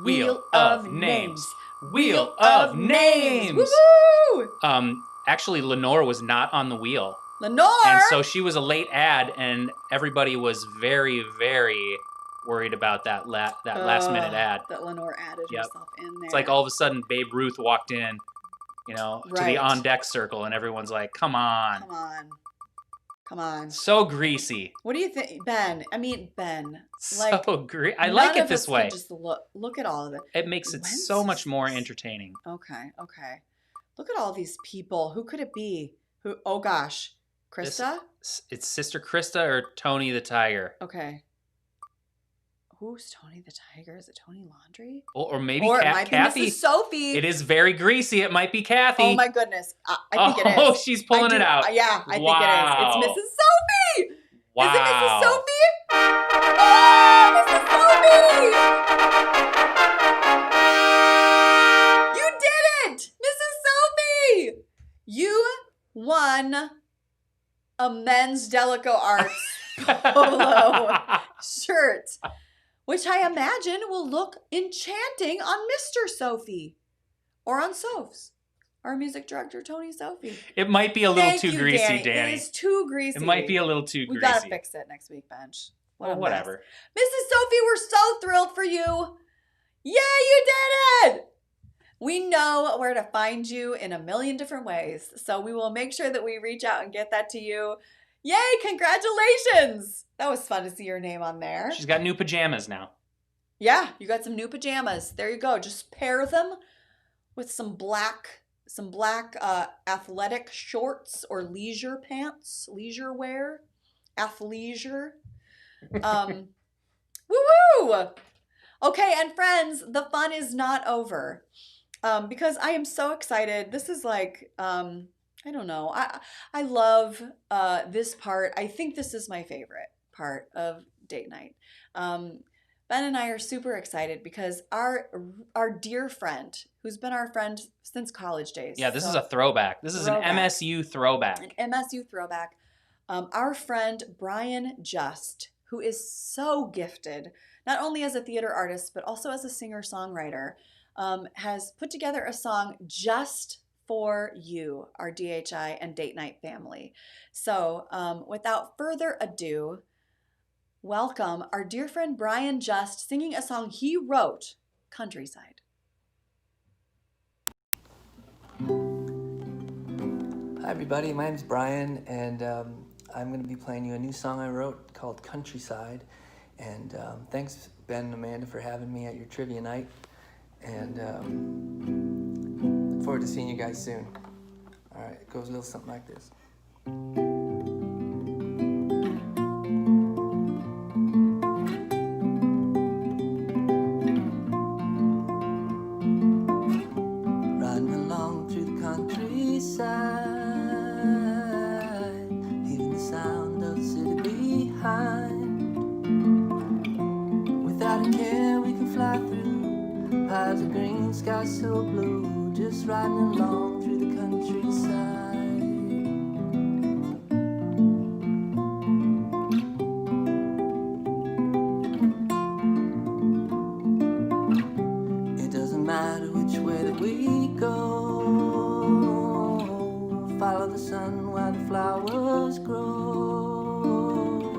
Wheel of Names. Wheel of Names. Woo-hoo! Actually, Lenore was not on the wheel. Lenore! And so she was a late ad, and everybody was very, very worried about that last minute ad. That Lenore added herself in there. It's like all of a sudden Babe Ruth walked in, to the on deck circle, and everyone's like, "Come on, come on." So greasy. What do you think, Ben? I mean, Ben. Like, so greasy. I like it this way. Just look at all of it. It makes it so much more entertaining. Okay. Look at all these people. Who could it be? Who? Oh gosh, Krista. It's Sister Krista or Tony the Tiger. Okay. Who's Tony the Tiger? Is it Tony Laundrie? Or maybe it might Kathy. be Mrs. Sophie. It is very greasy. It might be Kathy. Oh my goodness. I think it is. Oh, she's pulling it out. Yeah, I think it is. It's Mrs. Sophie. Wow. Is it Mrs. Sophie? Oh, Mrs. Sophie! You did it! Mrs. Sophie! You won a men's DalekoArts polo shirt, which I imagine will look enchanting on Mr. Sophie or on Soph's, our music director, Tony Sophie. It might be a little too greasy, Danny. It is too greasy. It might be a little too greasy. We gotta fix it next week, Bench. Whatever. Mrs. Sophie, we're so thrilled for you. Yeah, you did it! We know where to find you in a million different ways. So we will make sure that we reach out and get that to you. Yay, congratulations! That was fun to see your name on there. She's got new pajamas now. Yeah, you got some new pajamas. There you go. Just pair them with some black athletic shorts or leisure pants, leisure wear, athleisure. Woo-woo! Okay, and friends, the fun is not over. Because I am so excited. This is like, I don't know. I love this part. I think this is my favorite part of date night. Ben and I are super excited because our dear friend, who's been our friend since college days. Yeah, this is a throwback. This is an MSU throwback. An MSU throwback. Our friend Brian Just, who is so gifted, not only as a theater artist, but also as a singer-songwriter, has put together a song just for you, our DHI and Date Night family. So without further ado, welcome our dear friend Brian Just singing a song he wrote, Countryside. Hi everybody, my name's Brian, and I'm going to be playing you a new song I wrote called Countryside. And thanks Ben and Amanda for having me at your trivia night. And look forward to seeing you guys soon. All right, it goes a little something like this. Riding along through the countryside, leaving the sound of the city behind. Without a care we can fly through piles of green, sky so blue, just riding along through the countryside. It doesn't matter which way that we go, follow the sun while the flowers grow.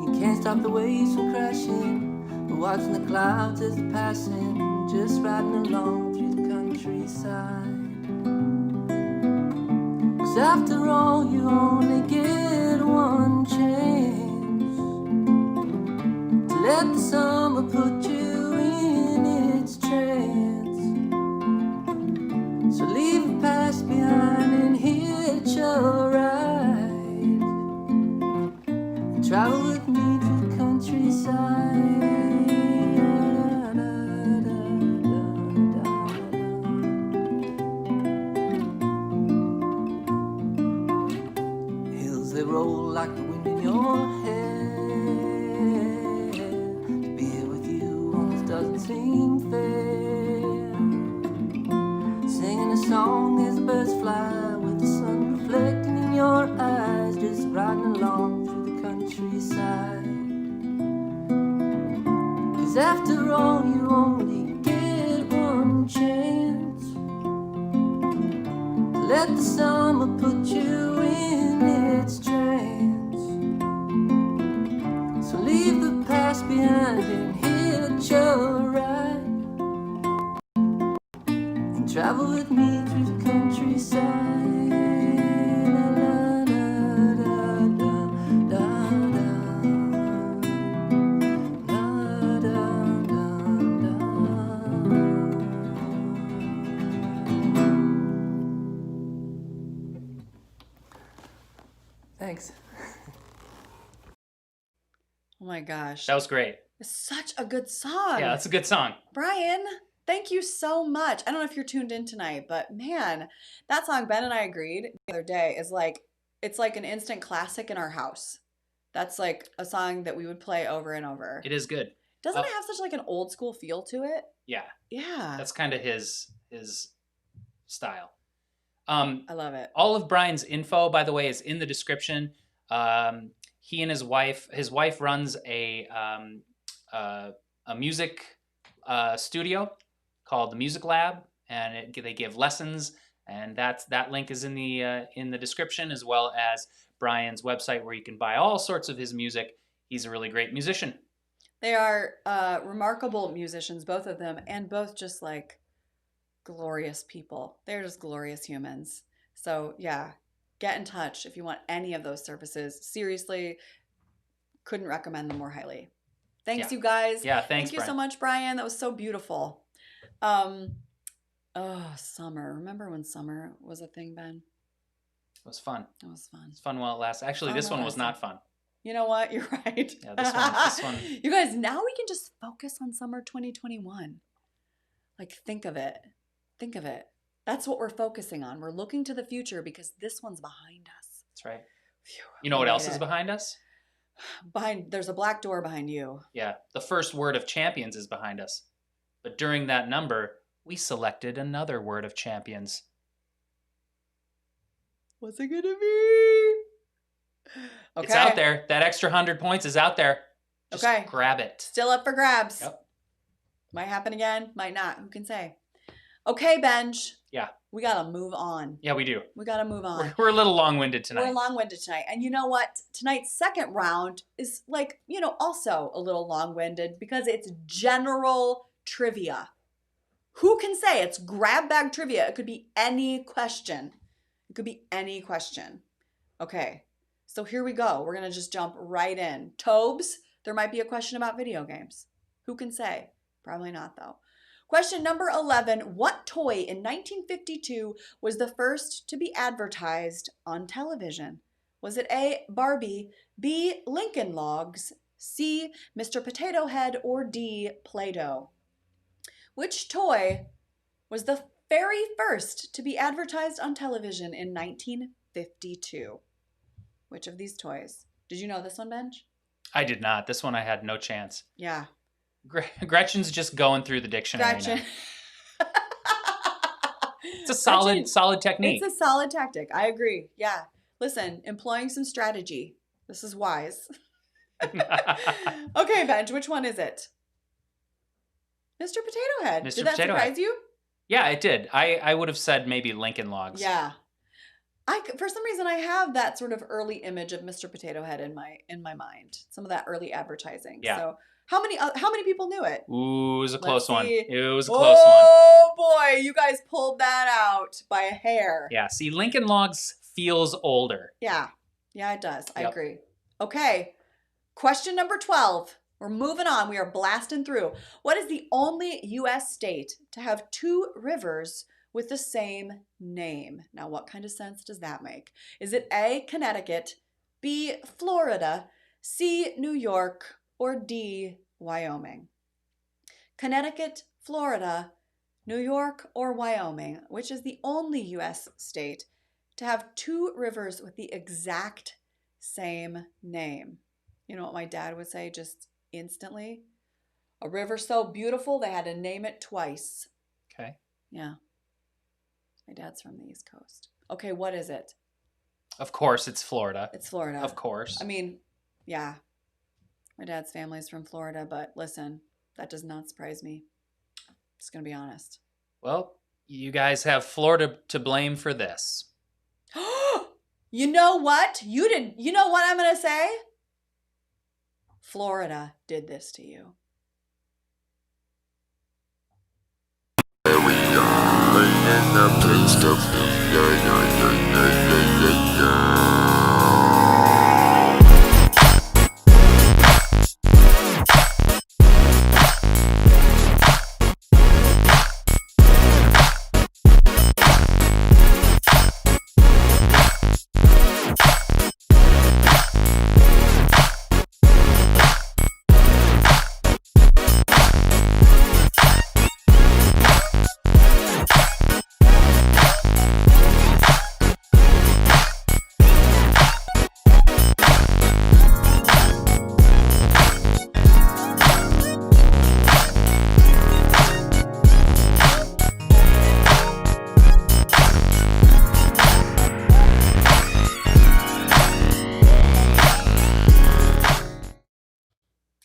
When you can't stop the waves from crashing, we're watching the clouds as they're passing, just riding along through the countryside. 'Cause after all, you only get one chance to let the summer put you in its trance. So leave the past behind and hitch a ride and travel with me through the countryside. They roll like the wind in your hair. To be here with you almost doesn't seem fair. Singing a song as the birds fly, with the sun reflecting in your eyes, just riding along through the countryside. 'Cause after all, you only get one chance to let the summer put you in its trance. So leave the past behind and hitch a ride and travel with me through the countryside. Thanks. Oh my gosh. That was great. It's such a good song. Yeah, that's a good song. Brian, thank you so much. I don't know if you're tuned in tonight, but man, that song, Ben and I agreed the other day, is like, it's like an instant classic in our house. That's like a song that we would play over and over. It is good. Doesn't it have such like an old school feel to it? Yeah. Yeah. That's kind of his style. I love it. All of Brian's info, by the way, is in the description. He and his wife runs a music studio called the Music Lab, and they give lessons. And that link is in the description, as well as Brian's website, where you can buy all sorts of his music. He's a really great musician. They are remarkable musicians, both of them, and both just like glorious people. They're just glorious humans. So yeah, get in touch if you want any of those services. Seriously, couldn't recommend them more highly. Thanks, you guys. Yeah, thanks, Thank you so much, Brian. That was so beautiful. Summer. Remember when summer was a thing, Ben? It was fun. It was fun. It's fun while it lasts. Actually, this one was not fun. You know what? You're right. Yeah, this one. You guys, now we can just focus on summer 2021. Like, think of it. Think of it. That's what we're focusing on. We're looking to the future because this one's behind us. That's right. Phew, you know what else is behind us? There's a black door behind you. Yeah, the first word of champions is behind us. But during that number, we selected another word of champions. What's it gonna be? Okay. It's out there. That extra 100 points is out there. Just grab it. Still up for grabs. Yep. Might happen again, might not. Who can say? Okay, Benj. Yeah. We gotta move on. Yeah, we do. We gotta move on. We're a little long-winded tonight. We're long-winded tonight. And you know what? Tonight's second round is also a little long-winded because it's general trivia. Who can say? It's grab bag trivia. It could be any question. It could be any question. Okay. So here we go. We're going to just jump right in. Tobes, there might be a question about video games. Who can say? Probably not, though. Question number 11. What toy in 1952 was the first to be advertised on television? Was it A, Barbie, B, Lincoln Logs, C, Mr. Potato Head, or D, Play-Doh? Which toy was the very first to be advertised on television in 1952? Which of these toys? Did you know this one, Benj? I did not. This one I had no chance. Yeah. Gretchen's just going through the dictionary Gretchen. now. It's a solid technique. It's a solid tactic. I agree. Yeah. Listen, employing some strategy. This is wise. Okay, Benj, which one is it? Mr. Potato Head. Did that surprise you? Yeah, it did. I would have said maybe Lincoln Logs. Yeah. For some reason, I have that sort of early image of Mr. Potato Head in my mind. Some of that early advertising. Yeah. So how many people knew it? Ooh, it was a close one. It was a close one. Oh boy, you guys pulled that out by a hair. Yeah. See, Lincoln Logs feels older. Yeah. Yeah, it does. I agree. Okay. Question number 12. We're moving on. We are blasting through. What is the only U.S. state to have two rivers with the same name? Now, what kind of sense does that make? Is it A, Connecticut, B, Florida, C, New York, or D, Wyoming? Connecticut, Florida, New York, or Wyoming? Which is the only U.S. state to have two rivers with the exact same name? You know what my dad would say just instantly? A river so beautiful they had to name it twice. Okay. Yeah. My dad's from the East Coast. Okay, what is it? Of course, it's Florida. It's Florida. Of course. I mean, yeah. My dad's family's from Florida, but listen, that does not surprise me. Just gonna be honest. Well, you guys have Florida to blame for this. You know what? You know what I'm gonna say? Florida did this to you.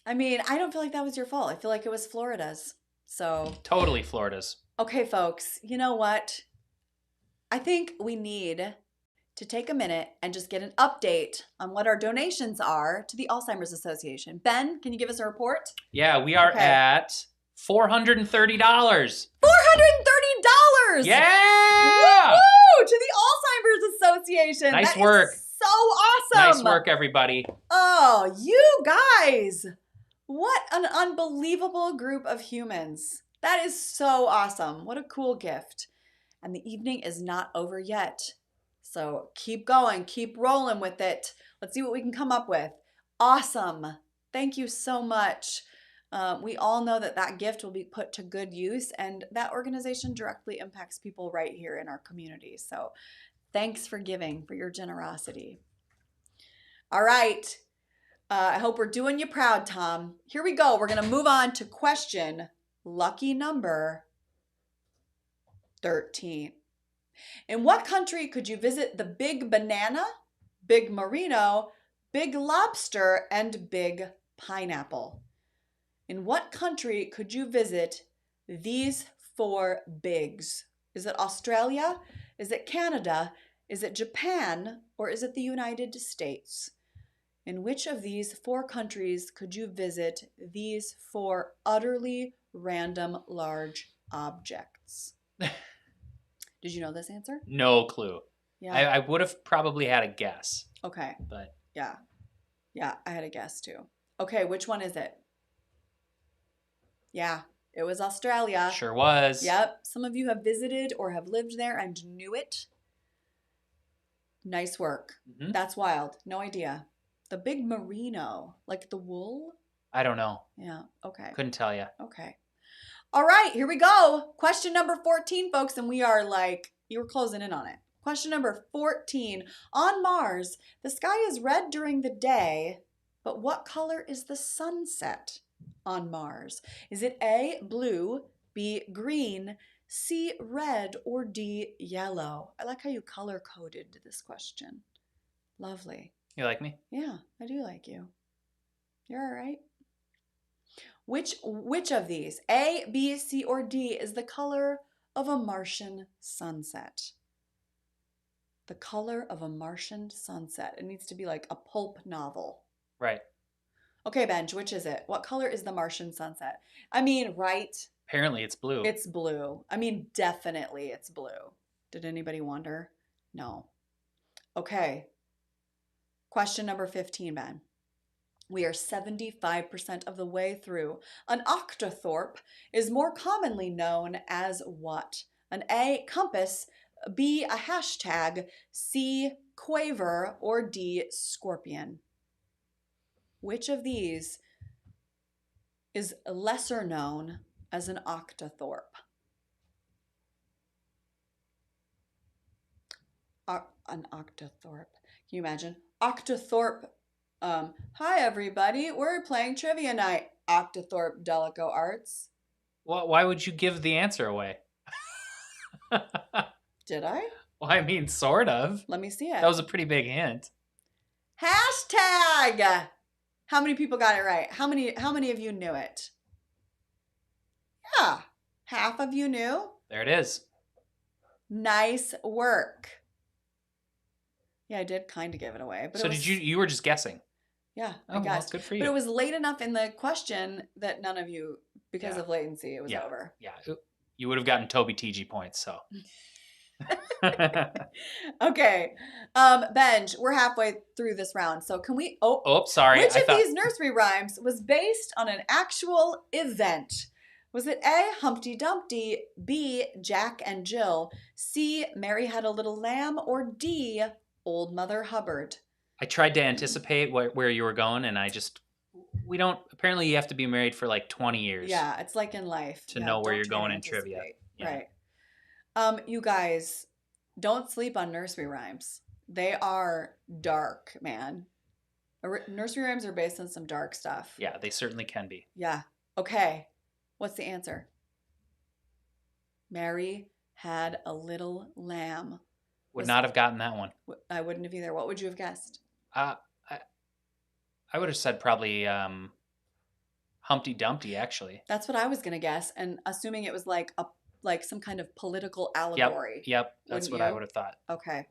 I mean, I don't feel like that was your fault. I feel like it was Florida's. So Totally Florida's. okay, folks, you know what? I think we need to take a minute and just get an update on what our donations are to the Alzheimer's Association. Ben, can you give us a report? Yeah, we are Okay. at $430. $430! Alzheimer's. Yeah! Woo! To the Alzheimer's Association. Nice That is work. so awesome. Nice work, everybody. Oh, you guys. What an unbelievable group of humans. That is so awesome. What a cool gift. And the evening is not over yet. So keep going, keep rolling with it. Let's see what we can come up with. Awesome. Thank you so much. We all know that that gift will be put to good use, and that organization directly impacts people right here in our community. So thanks for giving, for your generosity. All right. I hope we're doing you proud, Tom. Here we go. We're going to move on to question lucky number 13. In what country could you visit the big banana, big merino, big lobster, and big pineapple? In what country could you visit these 4 bigs? Is it Australia? Is it Canada? Is it Japan? Or is it the United States? In which of these 4 countries could you visit these 4 utterly random large objects? Did you know this answer? No clue. Yeah. I would have probably had a guess, Okay. but Yeah. Yeah, I had a guess too. Okay, which one is it? Yeah, it was Australia. sure was. Yep. Some of you have visited or have lived there and knew it. Nice work. Mhm. That's wild. No idea. The big merino, like the wool? I don't know. Yeah, okay. Couldn't tell you. Okay. All right, here we go. Question number 14, folks, and we are like, you were closing in on it. Question number 14. On Mars, the sky is red during the day, but what color is the sunset on Mars? Is it A, blue, B, green, C, red, or D, yellow? I like how you color-coded this question. Lovely. You like me? Yeah, I do like you. You're all right. Which of these, A, B, C, or D, is the color of a Martian sunset? The color of a Martian sunset. It needs to be like a pulp novel. Right. Okay, Benj, which is it? What color is the Martian sunset? I mean, right? Apparently it's blue. It's blue. I mean, definitely it's blue. Did anybody wonder? No. Okay. Question number 15, Ben. We are 75% of the way through. An octothorpe is more commonly known as what? An A, compass, B, a hashtag, C, quaver, or D, scorpion. Which of these is lesser known as an octothorpe? An octothorpe. Can you imagine? Octothorpe. Hi everybody, we're playing trivia night. Octothorpe DalekoArts. Well, why would you give the answer away? Did I? Well, I mean, sort of. Let me see it. That was a pretty big hint. Hashtag. How many people got it right? How many of you knew it? Yeah, half of you knew. There it is. Nice work. Yeah, I did kind of give it away. But So it was, you were just guessing. Yeah, Oh, I well, guessed. good for But you. it was late enough in the question that none of you, because Yeah. of latency, it was Yeah. over. Yeah. You would have gotten Toby TG points, so. Okay. Benj, we're halfway through this round. So can we Oh, sorry. which I of thought these nursery rhymes was based on an actual event? Was it A, Humpty Dumpty, B, Jack and Jill, C, Mary Had a Little Lamb, or D, Old Mother Hubbard? I tried to anticipate where you were going, and we don't, apparently you have to be married for like 20 years. Yeah, it's like in life. To Yeah, know where don't you're try to going in trivia. anticipate. Yeah. Right. You guys, don't sleep on nursery rhymes. They are dark, man. Nursery rhymes are based on some dark stuff. Yeah, they certainly can be. Yeah. Okay. What's the answer? Mary Had a Little Lamb. Would not have gotten that one. I wouldn't have either. What would you have guessed? I would have said probably Humpty Dumpty, actually. That's what I was gonna guess, and assuming it was like some kind of political allegory. Yep. That's Wouldn't what I you? would have thought. Okay.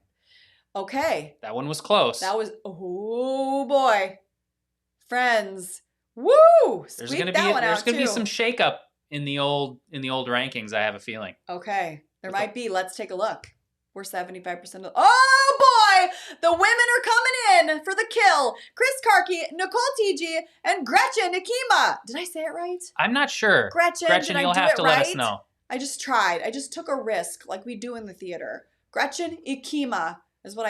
Okay. That one was close. That was, oh boy, friends. Woo! There's Squeak gonna that one be out some too. shakeup in the old rankings. I have a feeling. Okay. There might be. Let's take a look. We're 75% of. Oh boy! The women are coming in for the kill. Chris Karki, Nicole TG, and Gretchen Ikema. Did I say it right? I'm not sure. Gretchen, did I you'll do have it to right? let us know. I just tried. I just took a risk like we do in the theater. Gretchen Ikema is what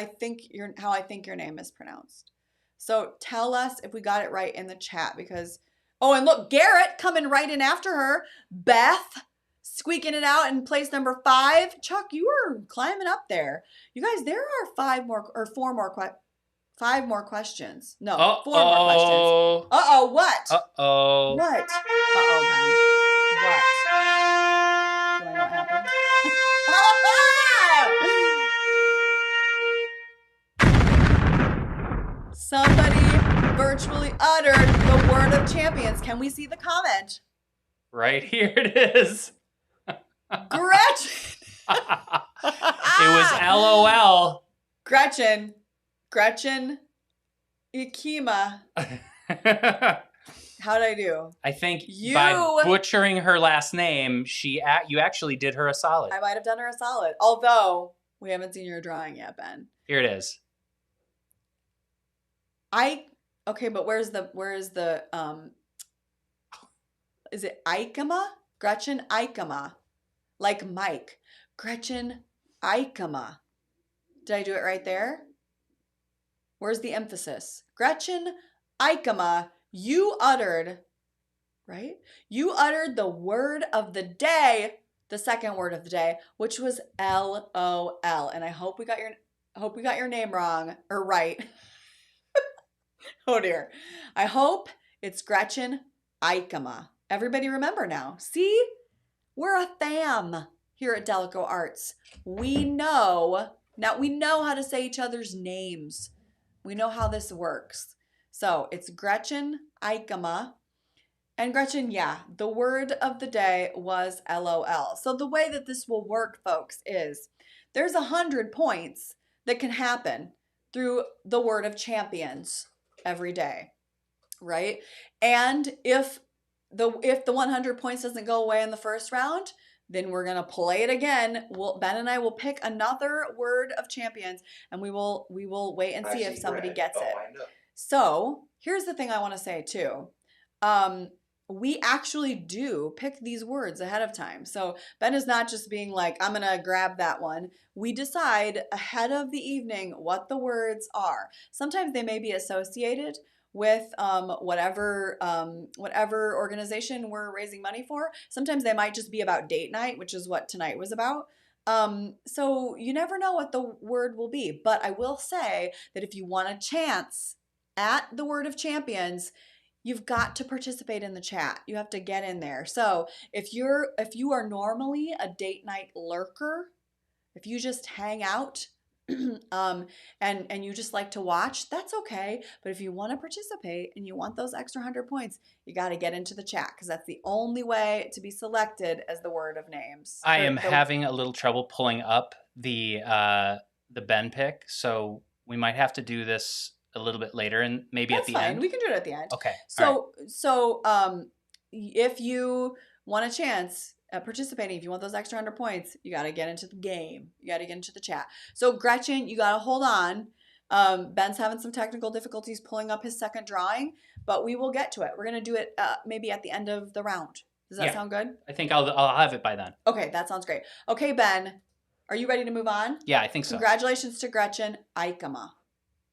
how I think your name is pronounced. So tell us if we got it right in the chat because, oh, and look, Garrett coming right in after her. Beth squeaking it out in place number 5. Chuck, you are climbing up there. You guys, there are 5 more questions. No, 4 more questions. Uh-oh, what? Uh-oh. What? Uh-oh, Ben. What? Do I know what happened? Somebody virtually uttered the word of champions. Can we see the comment? Right here it is. Gretchen. It was LOL. Gretchen Ikema. How'd I do? I think by butchering her last name, you actually did her a solid. I might have done her a solid. Although, we haven't seen your drawing yet, Ben. Here it is. Okay, but where's the is it Ikema? Gretchen Ikema. Like Mike. Gretchen Ikema. Did I do it right there? Where's the emphasis? Gretchen Ikema, you uttered, right? You uttered the word of the day, the second word of the day, which was LOL. And I hope we got your name wrong or right. Oh dear. I hope it's Gretchen Ikema. Everybody remember now. See? We're a fam here at DalekoArts. We know how to say each other's names. We know how this works. So it's Gretchen Ikema. And Gretchen, yeah, the word of the day was LOL. So the way that this will work, folks, is there's 100 points that can happen through the word of champions every day, right? And if the 100 points doesn't go away in the first round, then we're going to play it again. Ben and I will pick another word of champions and we will wait and see if somebody gets it. So here's the thing I want to say too. We actually do pick these words ahead of time. So Ben is not just being like, I'm going to grab that one. We decide ahead of the evening what the words are. Sometimes they may be associated with whatever organization we're raising money for. Sometimes they might just be about date night, which is what tonight was about. So you never know what the word will be. But I will say that if you want a chance at the word of champions, you've got to participate in the chat. You have to get in there. So if you are normally a date night lurker, if you just hang out and you just like to watch, that's okay. But if you want to participate and you want those extra 100 points, you got to get into the chat because that's the only way to be selected as the word of names. I am having a little trouble pulling up the Ben pick, so we might have to do this a little bit later and maybe that's at the fine. end. We can do it at the end. Okay. So if you want a chance at participating, if you want those extra 100 points, you got to get into the game. You got to get into the chat. So Gretchen, you got to hold on. Ben's having some technical difficulties pulling up his second drawing, but we will get to it. We're going to do it maybe at the end of the round. Does that sound good? I think I'll have it by then. Okay, that sounds great. Okay, Ben, are you ready to move on? Yeah, I think so. Congratulations to Gretchen Ikema.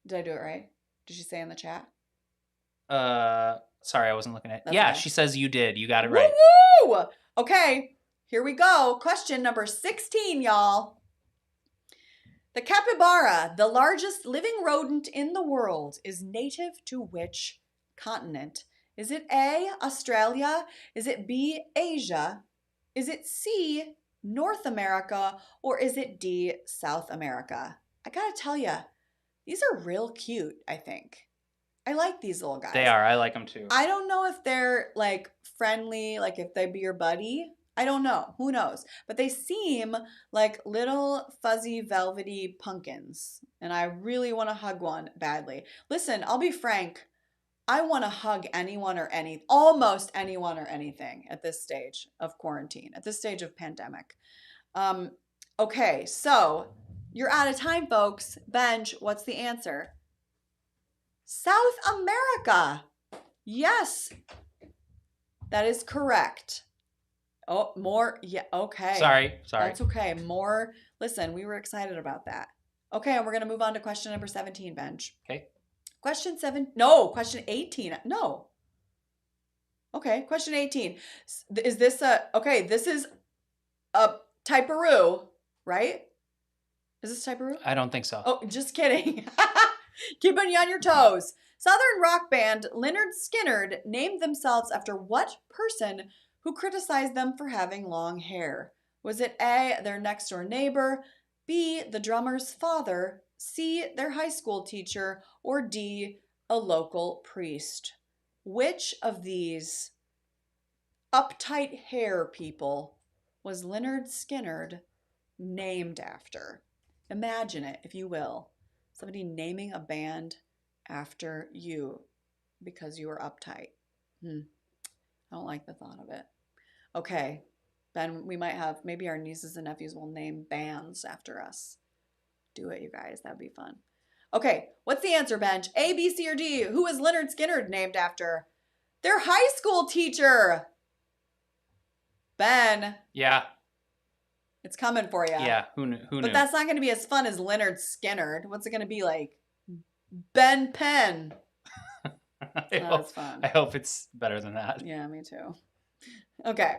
Did I do it right? Did she say in the chat? Sorry, I wasn't looking at it. That's yeah, okay. She says you did. You got it right. Woo-woo! Okay, here we go. Question number 16, y'all. The capybara, the largest living rodent in the world, is native to which continent? Is it A, Australia? Is it B, Asia? Is it C, North America? Or is it D, South America? I gotta tell you, these are real cute, I think. I like these little guys. They are. I like them too. I don't know if they're like friendly, like if they'd be your buddy. I don't know. Who knows? But they seem like little fuzzy velvety pumpkins. And I really want to hug one badly. Listen, I'll be frank. I want to hug anyone or almost anyone or anything at this stage of quarantine, at this stage of pandemic. Okay, so you're out of time, folks. Benj, what's the answer? South America. Yes, that is correct. Oh, more. Yeah, okay. Sorry. That's okay. More. Listen, we were excited about that. Okay, and we're going to move on to question number 17, Benj. Okay. Question 18. No. Okay, question 18. Is this this is a typeroo, right? Is this typeroo? I don't think so. Oh, just kidding. Keeping you on your toes. Southern rock band Lynyrd Skynyrd named themselves after what person who criticized them for having long hair? Was it A, their next door neighbor, B, the drummer's father, C, their high school teacher, or D, a local priest? Which of these uptight hair people was Lynyrd Skynyrd named after? Imagine it, if you will. Somebody naming a band after you because you were uptight. I don't like the thought of it. Okay, Ben, we might have, maybe our nieces and nephews will name bands after us. Do it, you guys. That'd be fun. Okay, what's the answer, Benj? A, B, C, or D? Who was Lynyrd Skynyrd named after? Their high school teacher. Ben. Yeah. It's coming for you. Yeah. Who knew? But that's not going to be as fun as Lynyrd Skynyrd. What's it going to be like? Ben Penn. That's fun. I hope it's better than that. Yeah, me too. Okay.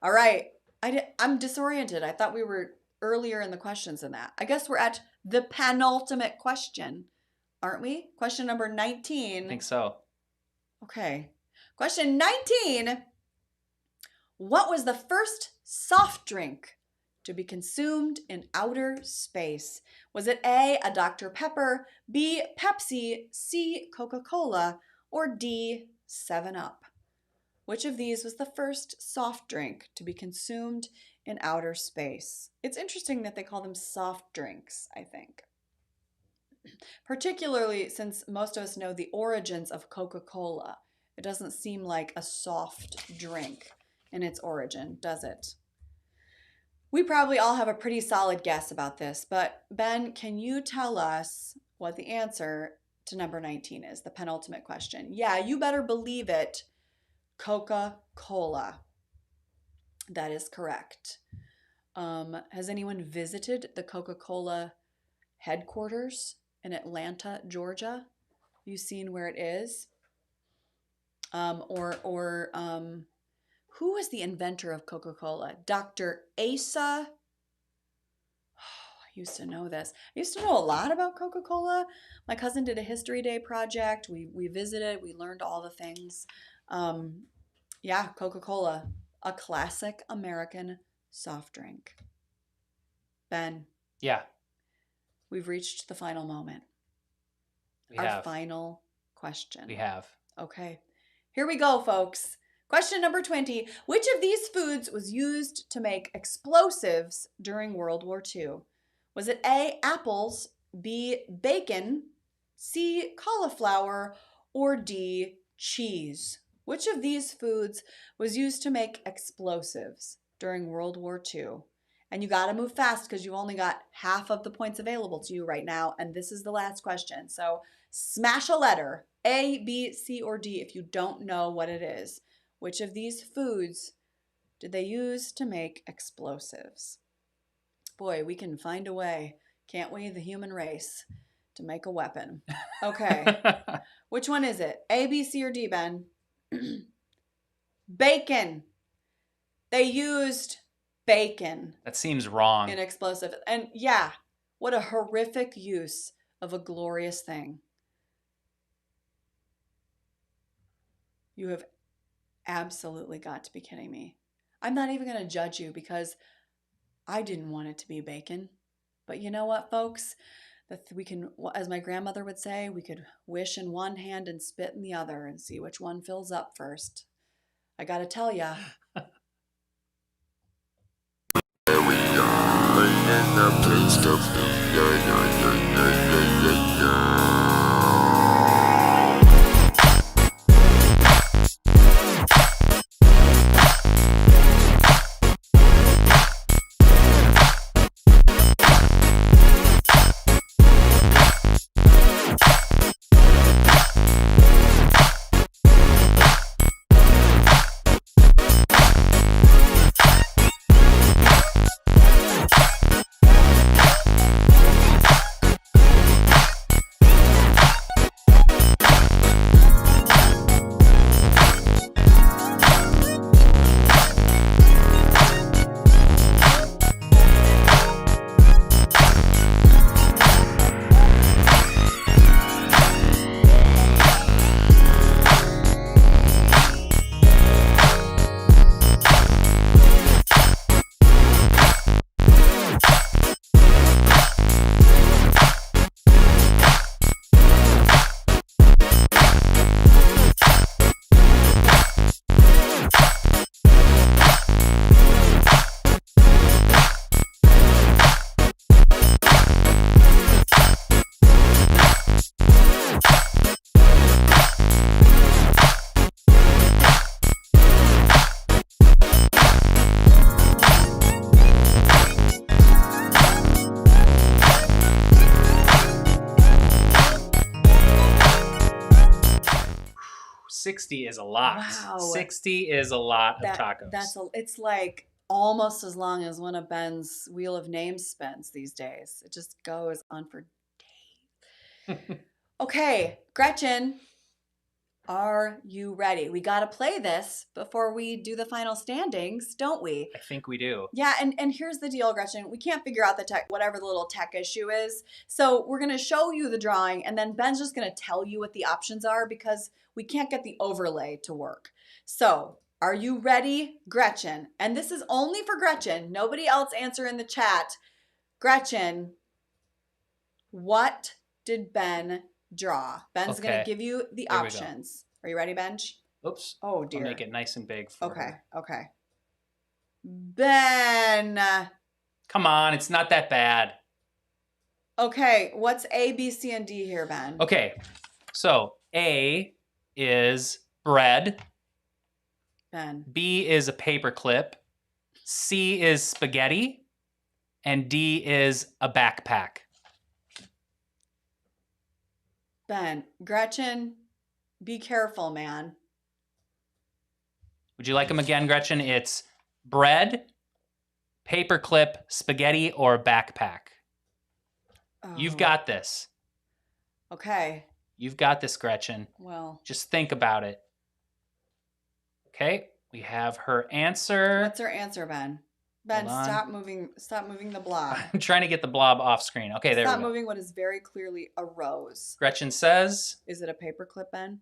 All right. I'm disoriented. I thought we were earlier in the questions than that. I guess we're at the penultimate question, aren't we? Question number 19. I think so. Okay. Question 19. What was the first soft drink to be consumed in outer space? Was it A, a Dr. Pepper, B, Pepsi, C, Coca-Cola, or D, 7-Up? Which of these was the first soft drink to be consumed in outer space? It's interesting that they call them soft drinks, I think. Particularly since most of us know the origins of Coca-Cola. It doesn't seem like a soft drink in its origin, does it? We probably all have a pretty solid guess about this, but Ben, can you tell us what the answer to number 19 is, the penultimate question? Yeah, you better believe it. Coca-Cola. That is correct. Has anyone visited the Coca-Cola headquarters in Atlanta, Georgia? You seen where it is? Who was the inventor of Coca-Cola? Dr. Asa. I used to know this. I used to know a lot about Coca-Cola. My cousin did a History Day project. We visited. We learned all the things. Yeah, Coca-Cola, a classic American soft drink. Ben. Yeah. We've reached the final moment. Our final question. We have. Okay. Here we go, folks. Question number 20. Which of these foods was used to make explosives during World War II? Was it A, apples, B, bacon, C, cauliflower, or D, cheese? Which of these foods was used to make explosives during World War II? And you got to move fast because you've only got half of the points available to you right now. And this is the last question. So smash a letter, A, B, C, or D, if you don't know what it is. Which of these foods did they use to make explosives? Boy, we can find a way, can't we, the human race, to make a weapon. Okay. Which one is it? A, B, C, or D, Ben? Bacon. They used bacon. That seems wrong. In explosive. And yeah, what a horrific use of a glorious thing. You have absolutely got to be kidding me. I'm not even going to judge you because I didn't want it to be bacon. But you know what, folks? We can, as my grandmother would say, we could wish in one hand and spit in the other and see which one fills up first. I got to tell ya. 60 is a lot. Wow. 60 is a lot of tacos. It's like almost as long as one of Ben's Wheel of Names spends these days. It just goes on for days. Okay, Gretchen, are you ready? We got to play this before we do the final standings, don't we? I think we do. Yeah, and here's the deal, Gretchen. We can't figure out the tech, whatever the little tech issue is. So we're going to show you the drawing, and then Ben's just going to tell you what the options are because we can't get the overlay to work. So are you ready, Gretchen? And this is only for Gretchen. Nobody else answer in the chat. Gretchen, what did Ben draw? Ben's going to give you the options. Are you ready, Benj? Oops. Oh, dear. I'll make it nice and big for her. Okay. Ben. Come on, it's not that bad. Okay, what's A, B, C, and D here, Ben? Okay, so A is bread. Ben. B is a paper clip. C is spaghetti. And D is a backpack. Ben. Gretchen, be careful, man. Would you like them again, Gretchen? It's bread, paperclip, spaghetti, or backpack. Oh. You've got this. Okay. You've got this, Gretchen. Well. Just think about it. Okay, we have her answer. What's her answer, Ben? Ben, stop moving the blob. I'm trying to get the blob off screen. Okay, there we go. Stop moving what is very clearly a rose. Gretchen says... Is it a paperclip, Ben?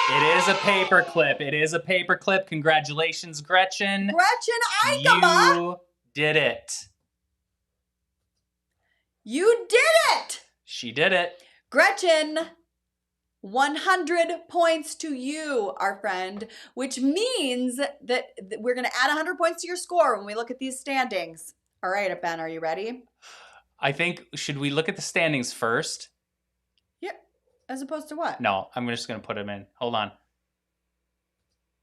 It is a paperclip. It is a paperclip. Congratulations, Gretchen. Gretchen Aikema! You did it. You did it! She did it. Gretchen, 100 points to you, our friend, which means that we're going to add 100 points to your score when we look at these standings. All right, Ben, are you ready? I think, should we look at the standings first? Yep. As opposed to what? No, I'm just going to put them in. Hold on.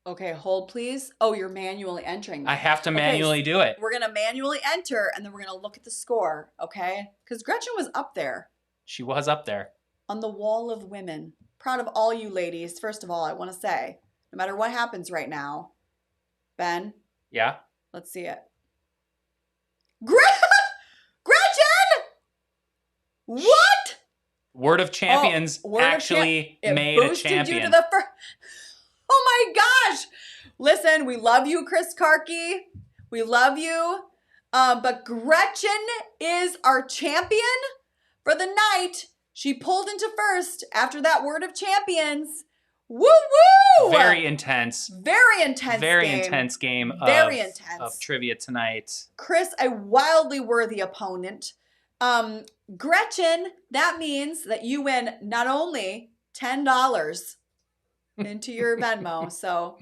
Okay, hold please. Oh, you're manually entering. I have to manually do it. We're going to manually enter, and then we're going to look at the score, okay? Because Gretchen was up there. She was up there. On the wall of women. Proud of all you ladies. First of all, I want to say, no matter what happens right now, Ben. Yeah? Let's see it. Gretchen! What? Word of Champions actually made a champion. You to the oh my gosh! Listen, we love you, Chris Karki. We love you. But Gretchen is our champion for the night. She pulled into first after that Word of Champions. Woo woo! Very intense. Very intense. Very game. Intense game. Very intense of trivia tonight. Chris, a wildly worthy opponent. Gretchen, that means that you win not only $10 into your Venmo, so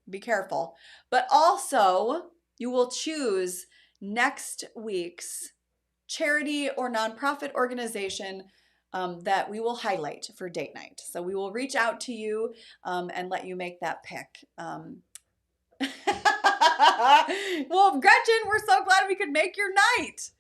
be careful, but also you will choose next week's charity or nonprofit organization that we will highlight for date night. So we will reach out to you and let you make that pick. Well, Gretchen, we're so glad we could make your night.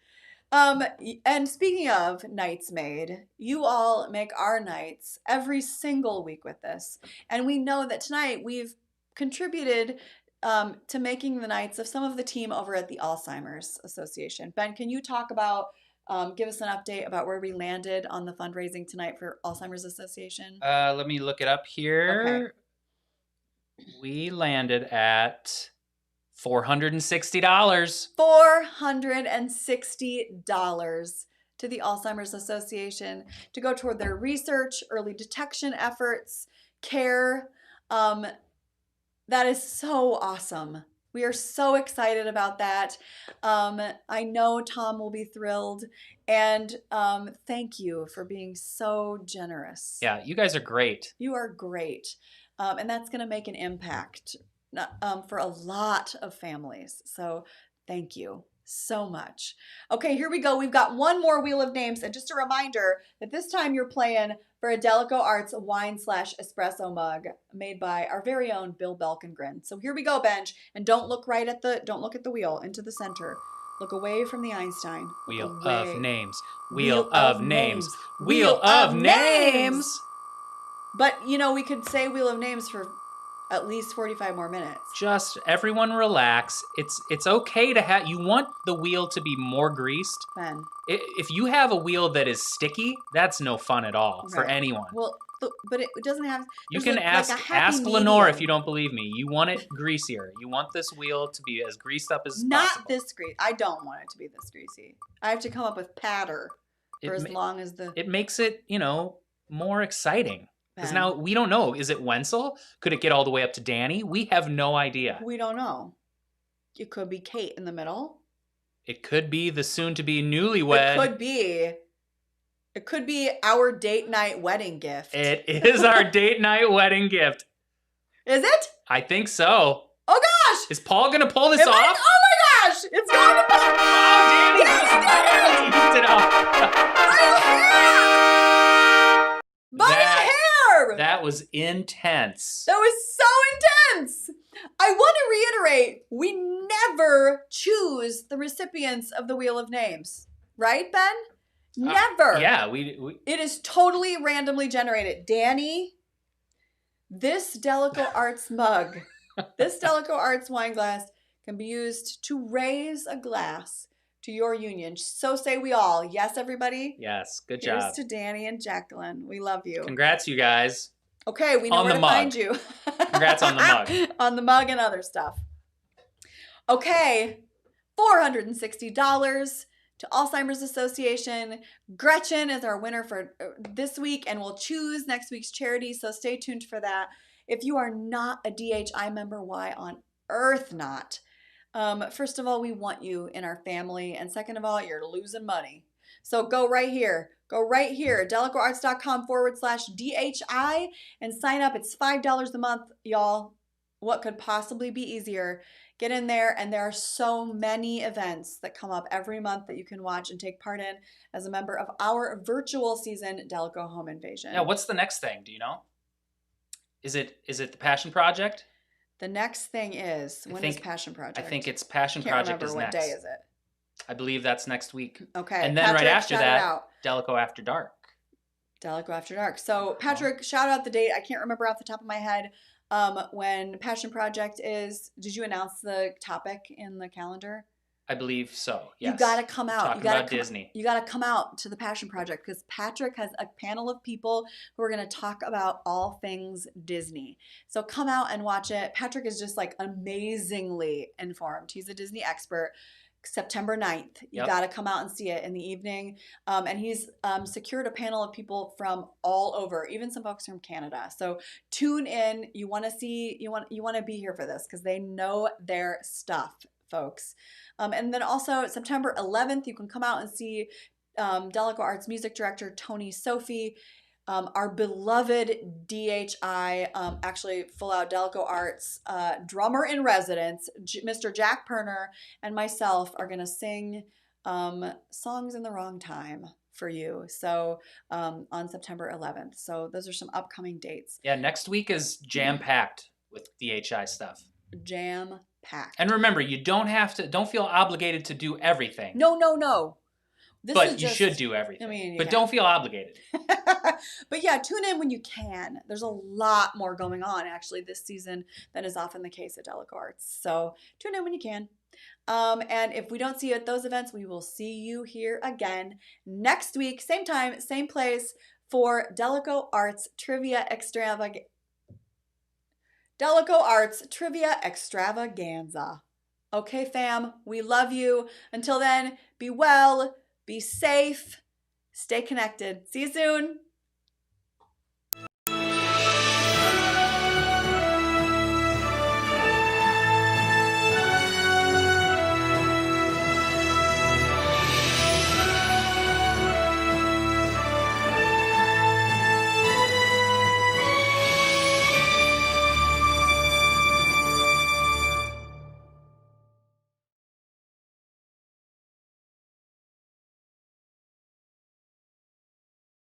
And speaking of nights made, you all make our nights every single week with this. And we know that tonight we've contributed to making the nights of some of the team over at the Alzheimer's Association. Ben, can you talk about, give us an update about where we landed on the fundraising tonight for Alzheimer's Association? Let me look it up here. Okay. We landed at $460. $460 to the Alzheimer's Association to go toward their research, early detection efforts, care. That is so awesome. We are so excited about that. I know Tom will be thrilled. And thank you for being so generous. Yeah, you guys are great. You are great. And that's going to make an impact for a lot of families. So thank you so much. Okay, here we go. We've got one more Wheel of Names. And just a reminder that this time you're playing for a DalekoArts wine/espresso mug made by our very own Bill Belkengren. So here we go, Benj. And don't look at the wheel, into the center. Look away from the Einstein. Look Wheel away. of names. Wheel Wheel of of names. names. Wheel Wheel of of names. But, you know, we could say Wheel of Names for at least 45 more minutes. Just everyone relax. It's okay to have. You want the wheel to be more greased. Ben. If you have a wheel that is sticky, that's no fun at all for Right. anyone. Well, but it doesn't have. You there's can like ask a happy Lenore if medium. you don't believe me. You want it greasier. You want this wheel to be as greased up as Not possible. this greasy. I don't want it to be this greasy. I have to come up with patter for as long as the. It makes it, more exciting. Because Ben. now we don't know. Is it Wenzel? Could it get all the way up to Danny? We have no idea. We don't know. It could be Kate in the middle. It could be the soon-to-be newlywed. It could be. It could be our date night wedding gift. It is our date night wedding gift. Is it? I think so. Oh gosh! Is Paul gonna pull this It off? might- oh my gosh! It's going to be. Oh, Danny! Yes, He teased it up. By a hair! That was intense. That was so intense. I want to reiterate, we never choose the recipients of the Wheel of Names. Right, Ben? Never. Yeah, we It is totally randomly generated. Danny, this DalekoArts mug, this DalekoArts wine glass can be used to raise a glass to your union. So say we all. Yes, everybody? Yes, good Here's job. to Danny and Jacqueline. We love you. Congrats, you guys. Okay, we know On where the to mug. find you. Congrats on the mug. On the mug and other stuff. Okay, $460 to Alzheimer's Association. Gretchen is our winner for this week, and we'll choose next week's charity, so stay tuned for that. If you are not a DHI member, why on earth not? First of all, we want you in our family, and second of all, you're losing money. So go right here, DalekoArts.com/DHI and sign up. It's $5 a month, y'all. What could possibly be easier? Get in there, and there are so many events that come up every month that you can watch and take part in as a member of our virtual season, Daleco Home Invasion. Yeah, what's the next thing? Do you know? Is it the Passion Project? The next thing is, when is Passion Project? I think it's Passion Can't Project remember is what next. day is it? I believe that's next week. Okay. And then Patrick, right after shout it that, out. Daleco After Dark. Daleco After Dark. So Patrick, shout out the date. I can't remember off the top of my head when Passion Project is. Did you announce the topic in the calendar? I believe so. Yes. You got to come out. Talking about Disney. You got to come out to the Passion Project because Patrick has a panel of people who are going to talk about all things Disney. So come out and watch it. Patrick is just like amazingly informed. He's a Disney expert. September 9th. You got to come out and see it in the evening. And he's secured a panel of people from all over, even some folks from Canada. So tune in. You want to see, you want to be here for this because they know their stuff, folks. And then also September 11th, you can come out and see DalekoArts music director Tony Sophie, our beloved DHI, actually full out DalekoArts drummer in residence, Mr. Jack Perner, and myself are going to sing Songs in the Wrong Time for you. So on September 11th. So those are some upcoming dates. Yeah, next week is jam-packed with DHI stuff. Jam-packed. And remember, you don't feel obligated to do everything. No. But you should do everything. I mean, but don't feel obligated. But yeah, tune in when you can. There's a lot more going on actually this season than is often the case at DalekoArts. So tune in when you can. And if we don't see you at those events, we will see you here again next week, same time, same place for DalekoArts Trivia Extravaganza. Okay, fam, we love you. Until then, be well, be safe, stay connected. See you soon.